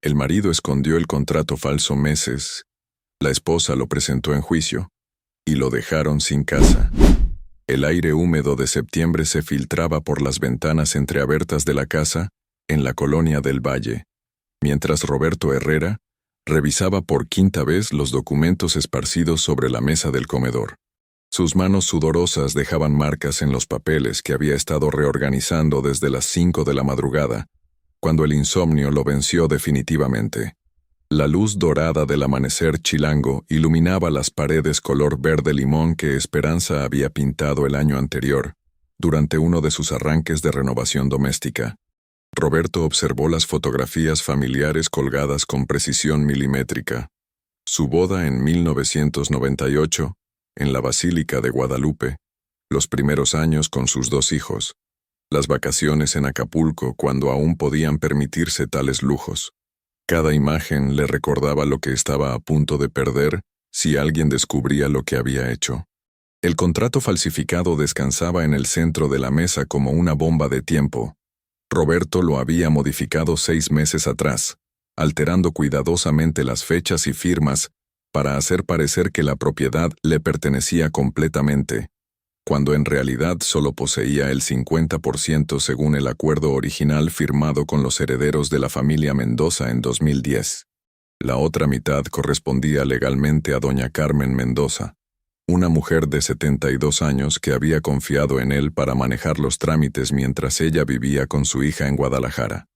El marido escondió el contrato falso meses, la esposa lo presentó en juicio, y lo dejaron sin casa. El aire húmedo de septiembre se filtraba por las ventanas entreabiertas de la casa en la colonia del Valle, mientras Roberto Herrera revisaba por quinta vez los documentos esparcidos sobre la mesa del comedor. Sus manos sudorosas dejaban marcas en los papeles que había estado reorganizando desde las 5 de la madrugada, cuando el insomnio lo venció definitivamente. La luz dorada del amanecer chilango iluminaba las paredes color verde limón que Esperanza había pintado el año anterior, durante uno de sus arranques de renovación doméstica. Roberto observó las fotografías familiares colgadas con precisión milimétrica. Su boda en 1998, en la Basílica de Guadalupe, los primeros años con sus 2 hijos, las vacaciones en Acapulco cuando aún podían permitirse tales lujos. Cada imagen le recordaba lo que estaba a punto de perder si alguien descubría lo que había hecho. El contrato falsificado descansaba en el centro de la mesa como una bomba de tiempo. Roberto lo había modificado 6 meses atrás, alterando cuidadosamente las fechas y firmas para hacer parecer que la propiedad le pertenecía completamente, cuando en realidad solo poseía el 50% según el acuerdo original firmado con los herederos de la familia Mendoza en 2010. La otra mitad correspondía legalmente a doña Carmen Mendoza, una mujer de 72 años que había confiado en él para manejar los trámites mientras ella vivía con su hija en Guadalajara.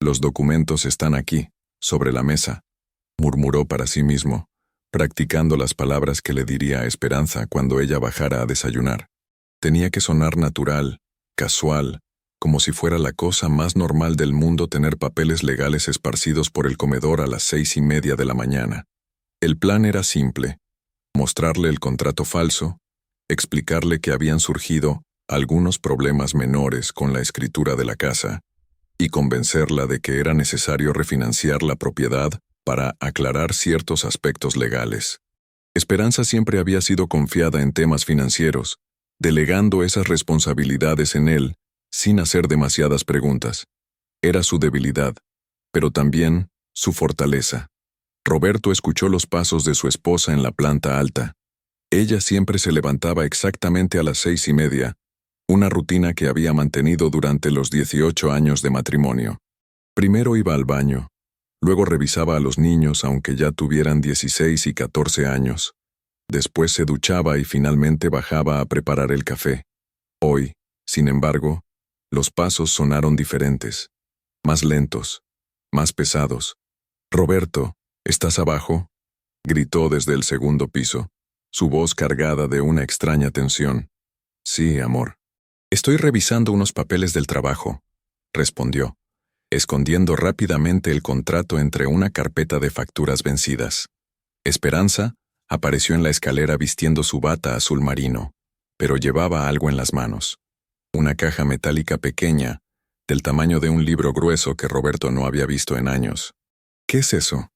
«Los documentos están aquí, sobre la mesa», murmuró para sí mismo, practicando las palabras que le diría a Esperanza cuando ella bajara a desayunar. Tenía que sonar natural, casual, como si fuera la cosa más normal del mundo tener papeles legales esparcidos por el comedor a las 6:30 de la mañana. El plan era simple: mostrarle el contrato falso, explicarle que habían surgido algunos problemas menores con la escritura de la casa, y convencerla de que era necesario refinanciar la propiedad para aclarar ciertos aspectos legales. Esperanza siempre había sido confiada en temas financieros, delegando esas responsabilidades en él, sin hacer demasiadas preguntas. Era su debilidad, pero también su fortaleza. Roberto escuchó los pasos de su esposa en la planta alta. Ella siempre se levantaba exactamente a las 6:30, una rutina que había mantenido durante los 18 años de matrimonio. Primero iba al baño, luego revisaba a los niños aunque ya tuvieran 16 y 14 años. Después se duchaba y finalmente bajaba a preparar el café. Hoy, sin embargo, los pasos sonaron diferentes, más lentos, más pesados. «Roberto, ¿estás abajo?», gritó desde el segundo piso, su voz cargada de una extraña tensión. «Sí, amor. Estoy revisando unos papeles del trabajo», respondió, escondiendo rápidamente el contrato entre una carpeta de facturas vencidas. Esperanza apareció en la escalera vistiendo su bata azul marino, pero llevaba algo en las manos. Una caja metálica pequeña, del tamaño de un libro grueso que Roberto no había visto en años. «¿Qué es eso?»,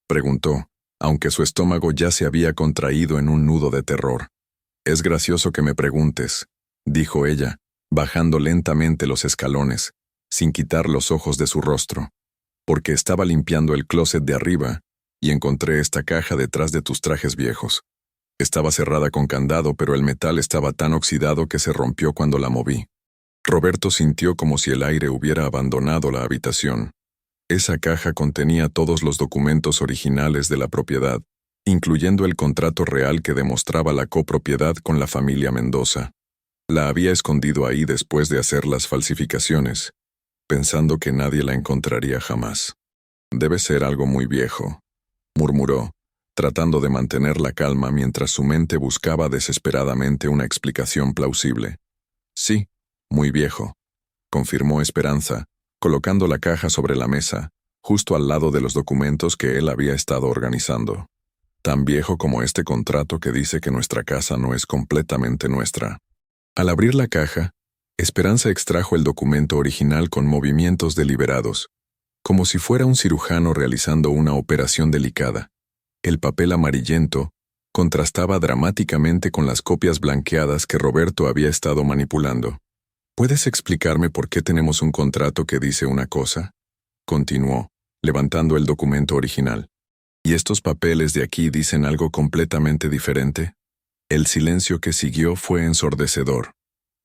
preguntó, aunque su estómago ya se había contraído en un nudo de terror. «Es gracioso que me preguntes», dijo ella, bajando lentamente los escalones, sin quitar los ojos de su rostro, «porque estaba limpiando el closet de arriba y encontré esta caja detrás de tus trajes viejos. Estaba cerrada con candado, pero el metal estaba tan oxidado que se rompió cuando la moví». Roberto sintió como si el aire hubiera abandonado la habitación. Esa caja contenía todos los documentos originales de la propiedad, incluyendo el contrato real que demostraba la copropiedad con la familia Mendoza. La había escondido ahí después de hacer las falsificaciones, pensando que nadie la encontraría jamás. «Debe ser algo muy viejo», murmuró, tratando de mantener la calma mientras su mente buscaba desesperadamente una explicación plausible. «Sí, muy viejo», confirmó Esperanza, colocando la caja sobre la mesa, justo al lado de los documentos que él había estado organizando. «Tan viejo como este contrato que dice que nuestra casa no es completamente nuestra». Al abrir la caja, Esperanza extrajo el documento original con movimientos deliberados, como si fuera un cirujano realizando una operación delicada. El papel amarillento contrastaba dramáticamente con las copias blanqueadas que Roberto había estado manipulando. «¿Puedes explicarme por qué tenemos un contrato que dice una cosa?», continuó, levantando el documento original. ¿Y estos papeles de aquí dicen algo completamente diferente? El silencio que siguió fue ensordecedor.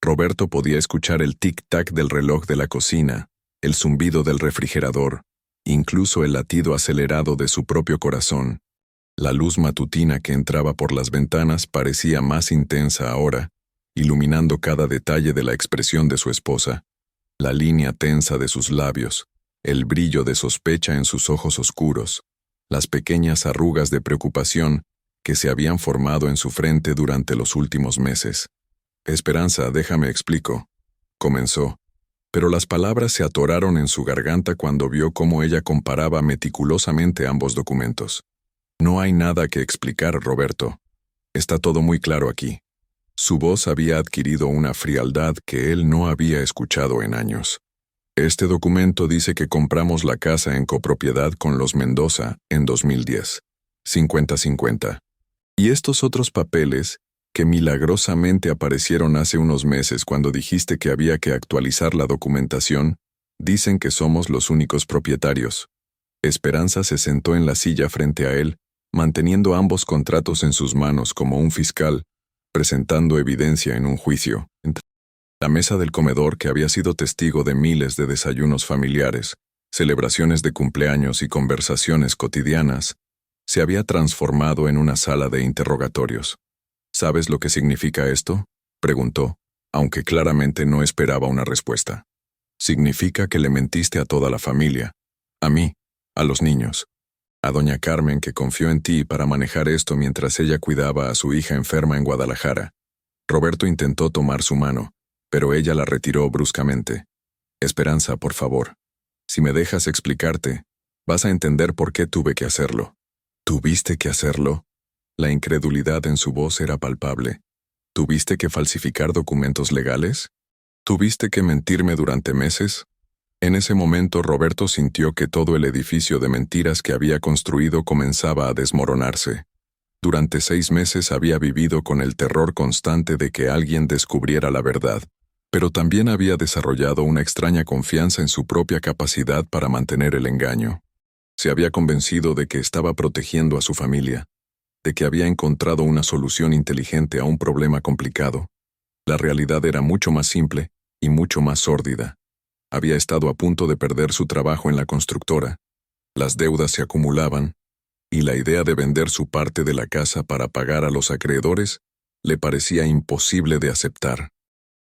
Roberto podía escuchar el tic-tac del reloj de la cocina, el zumbido del refrigerador, incluso el latido acelerado de su propio corazón. La luz matutina que entraba por las ventanas parecía más intensa ahora, iluminando cada detalle de la expresión de su esposa, la línea tensa de sus labios, el brillo de sospecha en sus ojos oscuros, las pequeñas arrugas de preocupación que se habían formado en su frente durante los últimos meses. «Esperanza, déjame explico», comenzó, pero las palabras se atoraron en su garganta cuando vio cómo ella comparaba meticulosamente ambos documentos. «No hay nada que explicar, Roberto. Está todo muy claro aquí». Su voz había adquirido una frialdad que él no había escuchado en años. «Este documento dice que compramos la casa en copropiedad con los Mendoza en 2010. 50-50. Y estos otros papeles, que milagrosamente aparecieron hace unos meses cuando dijiste que había que actualizar la documentación, dicen que somos los únicos propietarios». Esperanza se sentó en la silla frente a él, manteniendo ambos contratos en sus manos como un fiscal, presentando evidencia en un juicio. La mesa del comedor, que había sido testigo de miles de desayunos familiares, celebraciones de cumpleaños y conversaciones cotidianas, se había transformado en una sala de interrogatorios. «¿Sabes lo que significa esto?», preguntó, aunque claramente no esperaba una respuesta. «Significa que le mentiste a toda la familia, a mí, a los niños, a doña Carmen, que confió en ti para manejar esto mientras ella cuidaba a su hija enferma en Guadalajara». Roberto intentó tomar su mano, pero ella la retiró bruscamente. «Esperanza, por favor. Si me dejas explicarte, vas a entender por qué tuve que hacerlo». «¿Tuviste que hacerlo?». La incredulidad en su voz era palpable. «¿Tuviste que falsificar documentos legales? ¿Tuviste que mentirme durante meses?». En ese momento Roberto sintió que todo el edificio de mentiras que había construido comenzaba a desmoronarse. Durante 6 meses había vivido con el terror constante de que alguien descubriera la verdad, pero también había desarrollado una extraña confianza en su propia capacidad para mantener el engaño. Se había convencido de que estaba protegiendo a su familia, de que había encontrado una solución inteligente a un problema complicado. La realidad era mucho más simple y mucho más sórdida. Había estado a punto de perder su trabajo en la constructora. Las deudas se acumulaban, y la idea de vender su parte de la casa para pagar a los acreedores le parecía imposible de aceptar.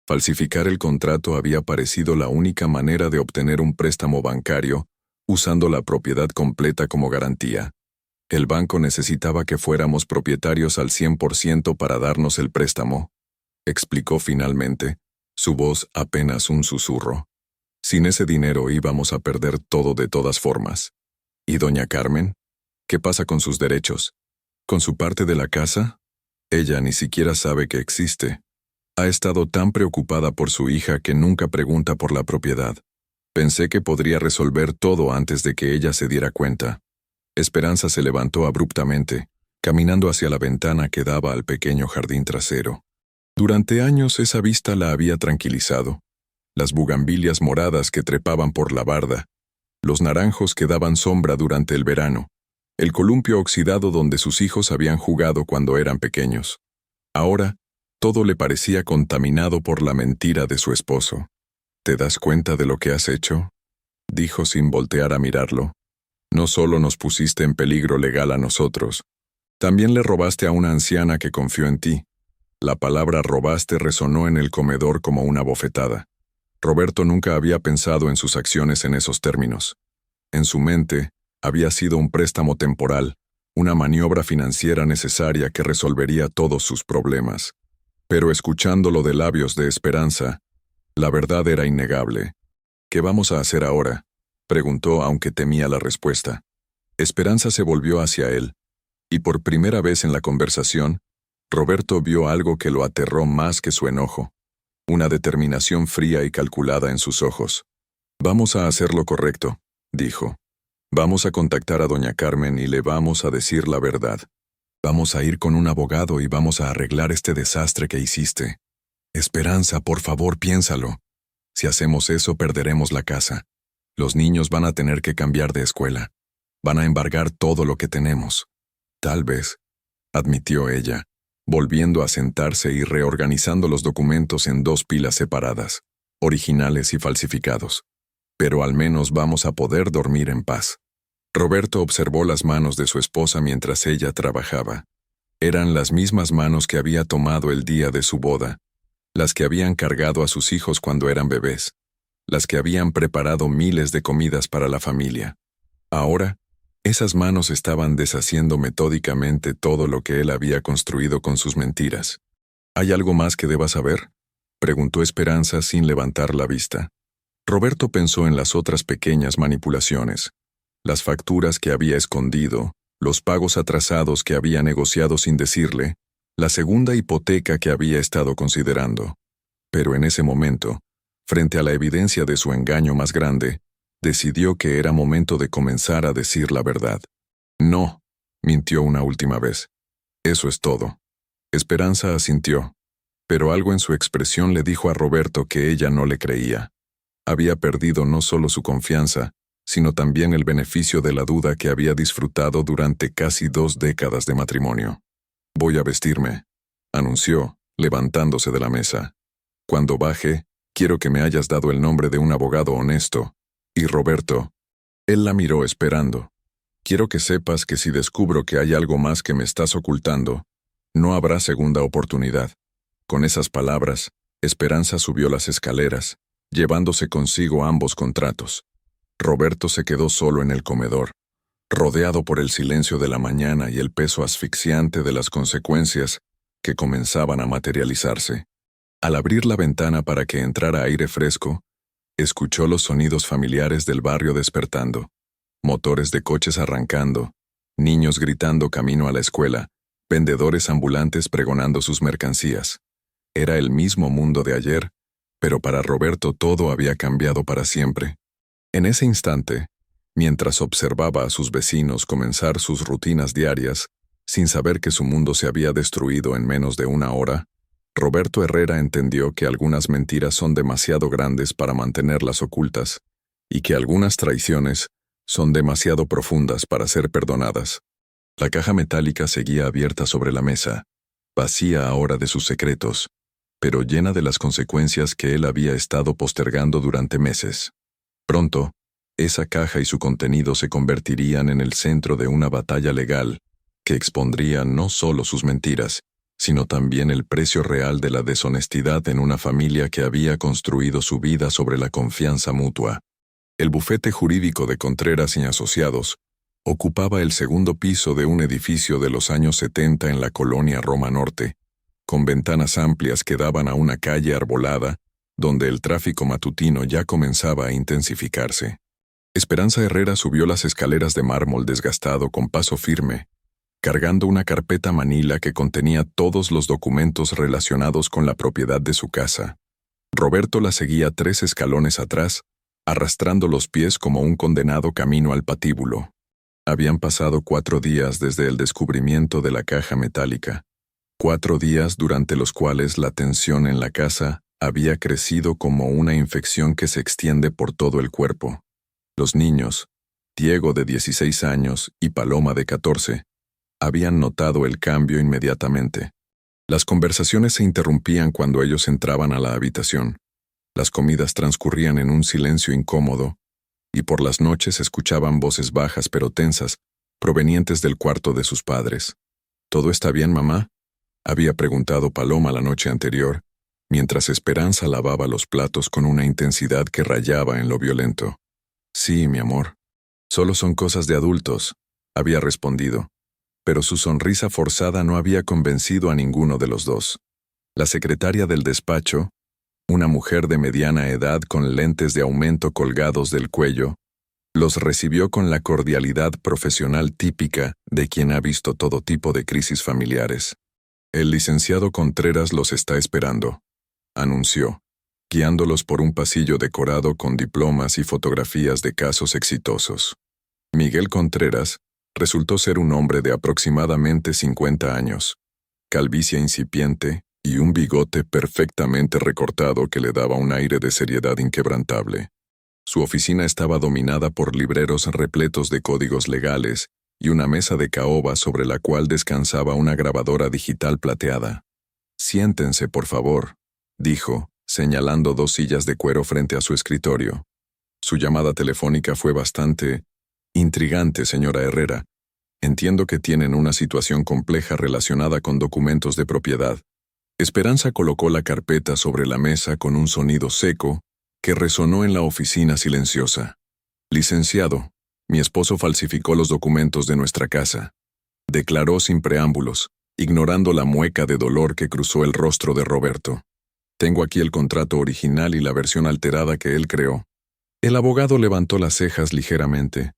Falsificar el contrato había parecido la única manera de obtener un préstamo bancario, usando la propiedad completa como garantía. El banco necesitaba que fuéramos propietarios al 100% para darnos el préstamo, explicó finalmente, su voz apenas un susurro. Sin ese dinero íbamos a perder todo de todas formas. ¿Y doña Carmen? ¿Qué pasa con sus derechos? ¿Con su parte de la casa? Ella ni siquiera sabe que existe. Ha estado tan preocupada por su hija que nunca pregunta por la propiedad. Pensé que podría resolver todo antes de que ella se diera cuenta». Esperanza se levantó abruptamente, caminando hacia la ventana que daba al pequeño jardín trasero. Durante años esa vista la había tranquilizado. Las bugambilias moradas que trepaban por la barda, los naranjos que daban sombra durante el verano, el columpio oxidado donde sus hijos habían jugado cuando eran pequeños. Ahora, todo le parecía contaminado por la mentira de su esposo. «¿Te das cuenta de lo que has hecho?», dijo sin voltear a mirarlo. «No solo nos pusiste en peligro legal a nosotros, también le robaste a una anciana que confió en ti». La palabra robaste resonó en el comedor como una bofetada. Roberto nunca había pensado en sus acciones en esos términos. En su mente, había sido un préstamo temporal, una maniobra financiera necesaria que resolvería todos sus problemas. Pero escuchándolo de labios de Esperanza, la verdad era innegable. «¿Qué vamos a hacer ahora?», preguntó, aunque temía la respuesta. Esperanza se volvió hacia él, y por primera vez en la conversación, Roberto vio algo que lo aterró más que su enojo, una determinación fría y calculada en sus ojos. «Vamos a hacer lo correcto», dijo. «Vamos a contactar a doña Carmen y le vamos a decir la verdad. Vamos a ir con un abogado y vamos a arreglar este desastre que hiciste. Esperanza, por favor, piénsalo. Si hacemos eso, perderemos la casa. Los niños van a tener que cambiar de escuela. Van a embargar todo lo que tenemos. Tal vez, admitió ella, volviendo a sentarse y reorganizando los documentos en dos pilas separadas, originales y falsificados. Pero al menos vamos a poder dormir en paz. Roberto observó las manos de su esposa mientras ella trabajaba. Eran las mismas manos que había tomado el día de su boda, las que habían cargado a sus hijos cuando eran bebés, las que habían preparado miles de comidas para la familia. Ahora, esas manos estaban deshaciendo metódicamente todo lo que él había construido con sus mentiras. ¿Hay algo más que deba saber?, preguntó Esperanza sin levantar la vista. Roberto pensó en las otras pequeñas manipulaciones, las facturas que había escondido, los pagos atrasados que había negociado sin decirle, la segunda hipoteca que había estado considerando. Pero en ese momento, frente a la evidencia de su engaño más grande, decidió que era momento de comenzar a decir la verdad. No, mintió una última vez. Eso es todo. Esperanza asintió, pero algo en su expresión le dijo a Roberto que ella no le creía. Había perdido no solo su confianza, sino también el beneficio de la duda que había disfrutado durante casi 2 décadas de matrimonio. Voy a vestirme, anunció, levantándose de la mesa. Cuando baje, quiero que me hayas dado el nombre de un abogado honesto. Y Roberto, él la miró esperando. Quiero que sepas que si descubro que hay algo más que me estás ocultando, no habrá segunda oportunidad. Con esas palabras, Esperanza subió las escaleras, llevándose consigo ambos contratos. Roberto se quedó solo en el comedor, rodeado por el silencio de la mañana y el peso asfixiante de las consecuencias que comenzaban a materializarse. Al abrir la ventana para que entrara aire fresco, escuchó los sonidos familiares del barrio despertando, motores de coches arrancando, niños gritando camino a la escuela, vendedores ambulantes pregonando sus mercancías. Era el mismo mundo de ayer, pero para Roberto todo había cambiado para siempre. En ese instante, mientras observaba a sus vecinos comenzar sus rutinas diarias, sin saber que su mundo se había destruido en menos de 1 hora, Roberto Herrera entendió que algunas mentiras son demasiado grandes para mantenerlas ocultas, y que algunas traiciones son demasiado profundas para ser perdonadas. La caja metálica seguía abierta sobre la mesa, vacía ahora de sus secretos, pero llena de las consecuencias que él había estado postergando durante meses. Pronto, esa caja y su contenido se convertirían en el centro de una batalla legal que expondría no solo sus mentiras, sino también el precio real de la deshonestidad en una familia que había construido su vida sobre la confianza mutua. El bufete jurídico de Contreras y Asociados ocupaba el segundo piso de un edificio de los años 70 en la colonia Roma Norte, con ventanas amplias que daban a una calle arbolada, donde el tráfico matutino ya comenzaba a intensificarse. Esperanza Herrera subió las escaleras de mármol desgastado con paso firme, cargando una carpeta manila que contenía todos los documentos relacionados con la propiedad de su casa. Roberto la seguía 3 escalones atrás, arrastrando los pies como un condenado camino al patíbulo. Habían pasado 4 días desde el descubrimiento de la caja metálica, 4 días durante los cuales la tensión en la casa había crecido como una infección que se extiende por todo el cuerpo. Los niños, Diego de 16 años y Paloma de 14, habían notado el cambio inmediatamente. Las conversaciones se interrumpían cuando ellos entraban a la habitación. Las comidas transcurrían en un silencio incómodo, y por las noches escuchaban voces bajas pero tensas, provenientes del cuarto de sus padres. ¿Todo está bien, mamá?, había preguntado Paloma la noche anterior, mientras Esperanza lavaba los platos con una intensidad que rayaba en lo violento. Sí, mi amor. Solo son cosas de adultos, había respondido, pero su sonrisa forzada no había convencido a ninguno de los dos. La secretaria del despacho, una mujer de mediana edad con lentes de aumento colgados del cuello, los recibió con la cordialidad profesional típica de quien ha visto todo tipo de crisis familiares. El licenciado Contreras los está esperando, anunció, guiándolos por un pasillo decorado con diplomas y fotografías de casos exitosos. Miguel Contreras resultó ser un hombre de aproximadamente 50 años, calvicie incipiente y un bigote perfectamente recortado que le daba un aire de seriedad inquebrantable. Su oficina estaba dominada por libreros repletos de códigos legales y una mesa de caoba sobre la cual descansaba una grabadora digital plateada. «Siéntense, por favor», dijo, señalando 2 sillas de cuero frente a su escritorio. Su llamada telefónica fue bastante intrigante, señora Herrera. Entiendo que tienen una situación compleja relacionada con documentos de propiedad. Esperanza colocó la carpeta sobre la mesa con un sonido seco que resonó en la oficina silenciosa. «Licenciado, mi esposo falsificó los documentos de nuestra casa», declaró sin preámbulos, ignorando la mueca de dolor que cruzó el rostro de Roberto. «Tengo aquí el contrato original y la versión alterada que él creó». El abogado levantó las cejas ligeramente,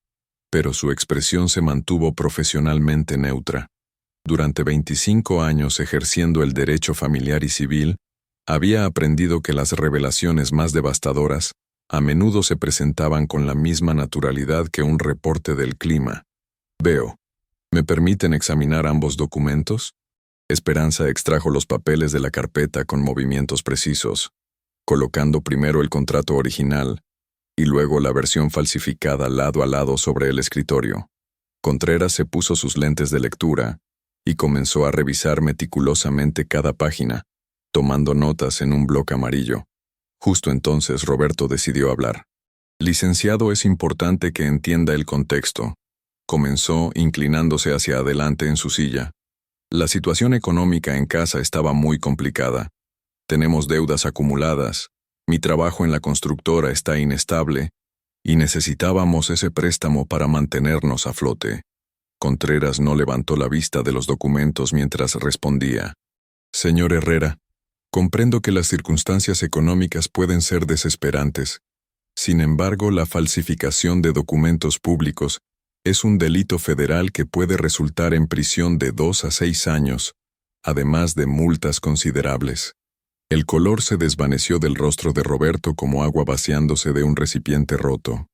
pero su expresión se mantuvo profesionalmente neutra. Durante 25 años ejerciendo el derecho familiar y civil, había aprendido que las revelaciones más devastadoras a menudo se presentaban con la misma naturalidad que un reporte del clima. «Veo. ¿Me permiten examinar ambos documentos?» Esperanza extrajo los papeles de la carpeta con movimientos precisos, colocando primero el contrato original y luego la versión falsificada lado a lado sobre el escritorio. Contreras se puso sus lentes de lectura y comenzó a revisar meticulosamente cada página, tomando notas en un bloc amarillo. Justo entonces Roberto decidió hablar. «Licenciado, es importante que entienda el contexto», comenzó inclinándose hacia adelante en su silla. «La situación económica en casa estaba muy complicada. Tenemos deudas acumuladas, mi trabajo en la constructora está inestable y necesitábamos ese préstamo para mantenernos a flote». Contreras no levantó la vista de los documentos mientras respondía. «Señor Herrera, comprendo que las circunstancias económicas pueden ser desesperantes. Sin embargo, la falsificación de documentos públicos es un delito federal que puede resultar en prisión de 2 a 6 años, además de multas considerables». El color se desvaneció del rostro de Roberto como agua vaciándose de un recipiente roto.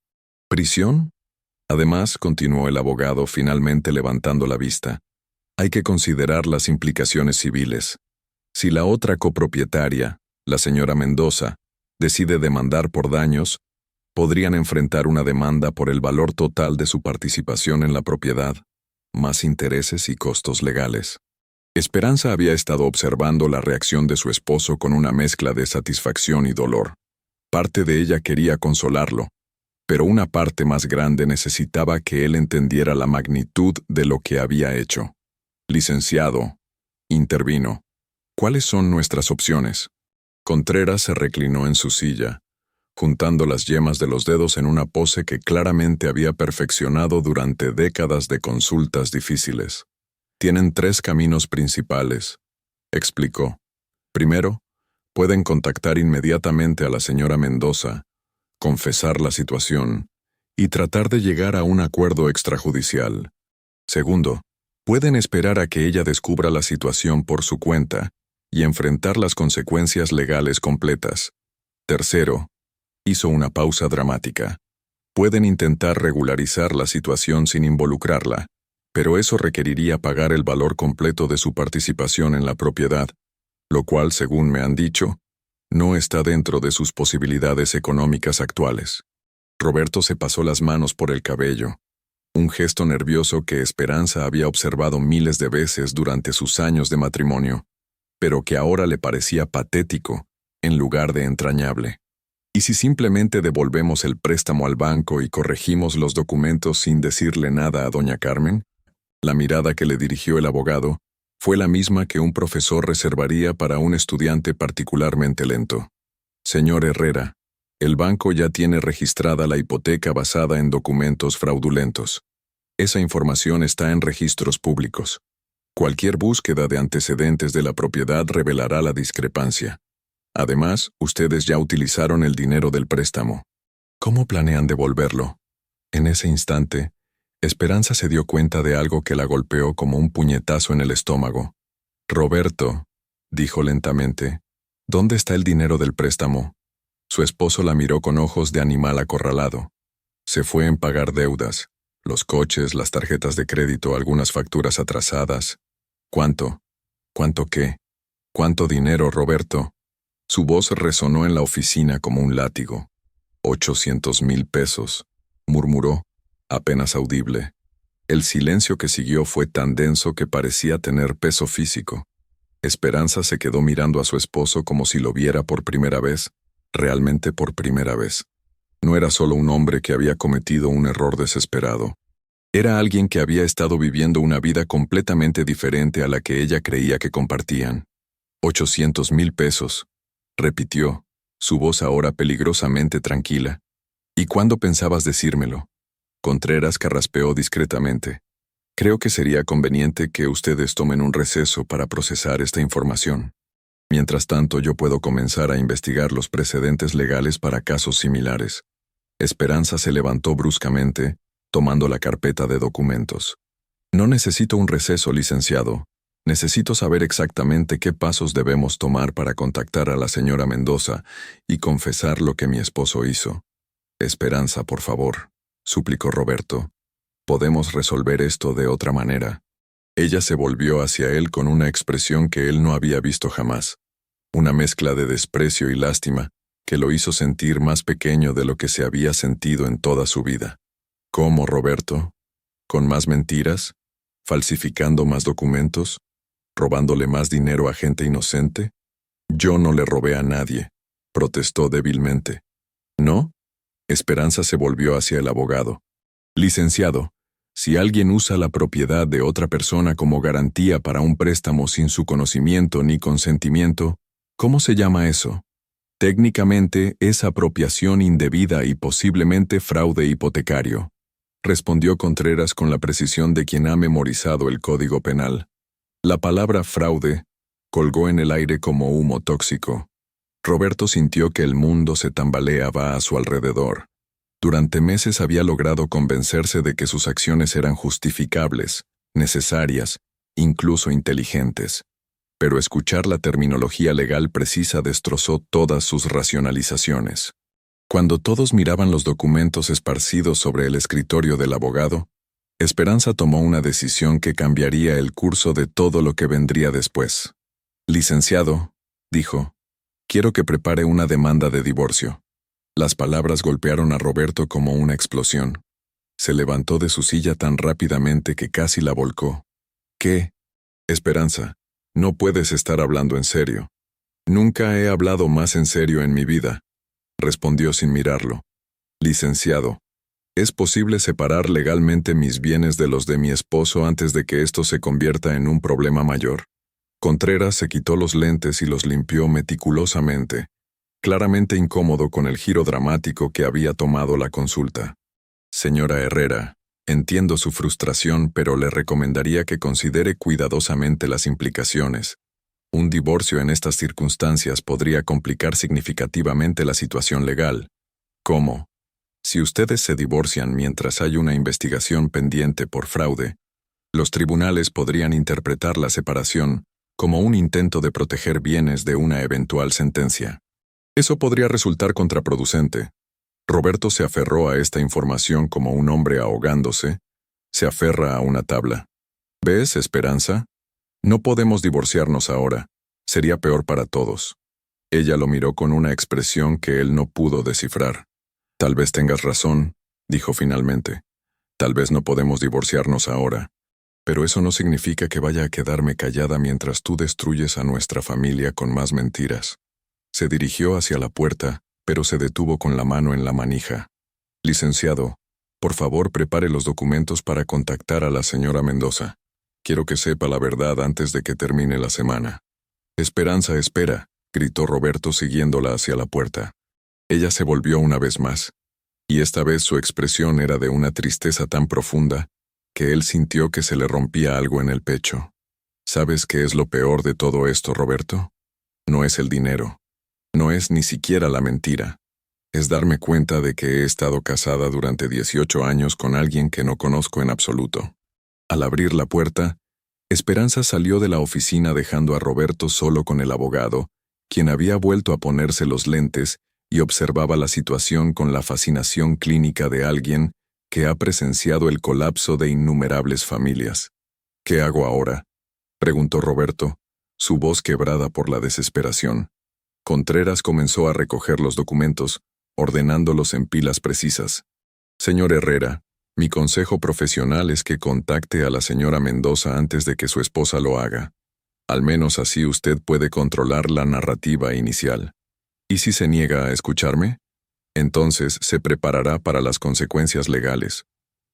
«¿Prisión?» Además, continuó el abogado finalmente levantando la vista, hay que considerar las implicaciones civiles. Si la otra copropietaria, la señora Mendoza, decide demandar por daños, podrían enfrentar una demanda por el valor total de su participación en la propiedad, más intereses y costos legales. Esperanza había estado observando la reacción de su esposo con una mezcla de satisfacción y dolor. Parte de ella quería consolarlo, pero una parte más grande necesitaba que él entendiera la magnitud de lo que había hecho. «Licenciado», intervino, «¿cuáles son nuestras opciones?» Contreras se reclinó en su silla, juntando las yemas de los dedos en una pose que claramente había perfeccionado durante décadas de consultas difíciles. «Tienen 3 caminos principales», explicó. «Primero, pueden contactar inmediatamente a la señora Mendoza, confesar la situación y tratar de llegar a un acuerdo extrajudicial. Segundo, pueden esperar a que ella descubra la situación por su cuenta y enfrentar las consecuencias legales completas. Tercero», hizo una pausa dramática, «pueden intentar regularizar la situación sin involucrarla, pero eso requeriría pagar el valor completo de su participación en la propiedad, lo cual, según me han dicho, no está dentro de sus posibilidades económicas actuales». Roberto se pasó las manos por el cabello, un gesto nervioso que Esperanza había observado miles de veces durante sus años de matrimonio, pero que ahora le parecía patético en lugar de entrañable. ¿Y si simplemente devolvemos el préstamo al banco y corregimos los documentos sin decirle nada a doña Carmen? La mirada que le dirigió el abogado fue la misma que un profesor reservaría para un estudiante particularmente lento. «Señor Herrera, el banco ya tiene registrada la hipoteca basada en documentos fraudulentos. Esa información está en registros públicos. Cualquier búsqueda de antecedentes de la propiedad revelará la discrepancia. Además, ustedes ya utilizaron el dinero del préstamo. ¿Cómo planean devolverlo?» En ese instante, Esperanza se dio cuenta de algo que la golpeó como un puñetazo en el estómago. «Roberto», dijo lentamente, «¿dónde está el dinero del préstamo?» Su esposo la miró con ojos de animal acorralado. Se fue en pagar deudas, los coches, las tarjetas de crédito, algunas facturas atrasadas. «¿Cuánto? ¿Cuánto qué? ¿Cuánto dinero, Roberto?» Su voz resonó en la oficina como un látigo. $800,000, murmuró, apenas audible. El silencio que siguió fue tan denso que parecía tener peso físico. Esperanza se quedó mirando a su esposo como si lo viera por primera vez, realmente por primera vez. No era solo un hombre que había cometido un error desesperado. Era alguien que había estado viviendo una vida completamente diferente a la que ella creía que compartían. $800,000, repitió, su voz ahora peligrosamente tranquila. ¿Y cuándo pensabas decírmelo? Contreras carraspeó discretamente. Creo que sería conveniente que ustedes tomen un receso para procesar esta información. Mientras tanto, yo puedo comenzar a investigar los precedentes legales para casos similares. Esperanza se levantó bruscamente, tomando la carpeta de documentos. No necesito un receso, licenciado. Necesito saber exactamente qué pasos debemos tomar para contactar a la señora Mendoza y confesar lo que mi esposo hizo. Esperanza, por favor, suplicó Roberto. Podemos resolver esto de otra manera. Ella se volvió hacia él con una expresión que él no había visto jamás. Una mezcla de desprecio y lástima que lo hizo sentir más pequeño de lo que se había sentido en toda su vida. ¿Cómo, Roberto? ¿Con más mentiras? ¿Falsificando más documentos? ¿Robándole más dinero a gente inocente? Yo no le robé a nadie, protestó débilmente. ¿No? Esperanza se volvió hacia el abogado. Licenciado, si alguien usa la propiedad de otra persona como garantía para un préstamo sin su conocimiento ni consentimiento, ¿cómo se llama eso? Técnicamente es apropiación indebida y posiblemente fraude hipotecario, respondió Contreras con la precisión de quien ha memorizado el Código Penal. La palabra fraude colgó en el aire como humo tóxico. Roberto sintió que el mundo se tambaleaba a su alrededor. Durante meses había logrado convencerse de que sus acciones eran justificables, necesarias, incluso inteligentes. Pero escuchar la terminología legal precisa destrozó todas sus racionalizaciones. Cuando todos miraban los documentos esparcidos sobre el escritorio del abogado, Esperanza tomó una decisión que cambiaría el curso de todo lo que vendría después. Licenciado, dijo, quiero que prepare una demanda de divorcio. Las palabras golpearon a Roberto como una explosión. Se levantó de su silla tan rápidamente que casi la volcó. ¿Qué? Esperanza, no puedes estar hablando en serio. Nunca he hablado más en serio en mi vida, respondió sin mirarlo. Licenciado, ¿es posible separar legalmente mis bienes de los de mi esposo antes de que esto se convierta en un problema mayor? Contreras se quitó los lentes y los limpió meticulosamente, claramente incómodo con el giro dramático que había tomado la consulta. Señora Herrera, entiendo su frustración, pero le recomendaría que considere cuidadosamente las implicaciones. Un divorcio en estas circunstancias podría complicar significativamente la situación legal. ¿Cómo? Si ustedes se divorcian mientras hay una investigación pendiente por fraude, los tribunales podrían interpretar la separación como un intento de proteger bienes de una eventual sentencia. Eso podría resultar contraproducente. Roberto se aferró a esta información como un hombre ahogándose, se aferra a una tabla. ¿Ves, Esperanza? No podemos divorciarnos ahora. Sería peor para todos. Ella lo miró con una expresión que él no pudo descifrar. Tal vez tengas razón, dijo finalmente. Tal vez no podemos divorciarnos ahora. Pero eso no significa que vaya a quedarme callada mientras tú destruyes a nuestra familia con más mentiras. Se dirigió hacia la puerta, pero se detuvo con la mano en la manija. Licenciado, por favor prepare los documentos para contactar a la señora Mendoza. Quiero que sepa la verdad antes de que termine la semana. Esperanza, espera, gritó Roberto siguiéndola hacia la puerta. Ella se volvió una vez más, y esta vez su expresión era de una tristeza tan profunda que él sintió que se le rompía algo en el pecho. ¿Sabes qué es lo peor de todo esto, Roberto? No es el dinero. No es ni siquiera la mentira. Es darme cuenta de que he estado casada durante 18 años con alguien que no conozco en absoluto. Al abrir la puerta, Esperanza salió de la oficina dejando a Roberto solo con el abogado, quien había vuelto a ponerse los lentes y observaba la situación con la fascinación clínica de alguien que ha presenciado el colapso de innumerables familias. ¿Qué hago ahora?, preguntó Roberto, su voz quebrada por la desesperación. Contreras comenzó a recoger los documentos, ordenándolos en pilas precisas. Señor Herrera, mi consejo profesional es que contacte a la señora Mendoza antes de que su esposa lo haga. Al menos así usted puede controlar la narrativa inicial. ¿Y si se niega a escucharme? Entonces se preparará para las consecuencias legales.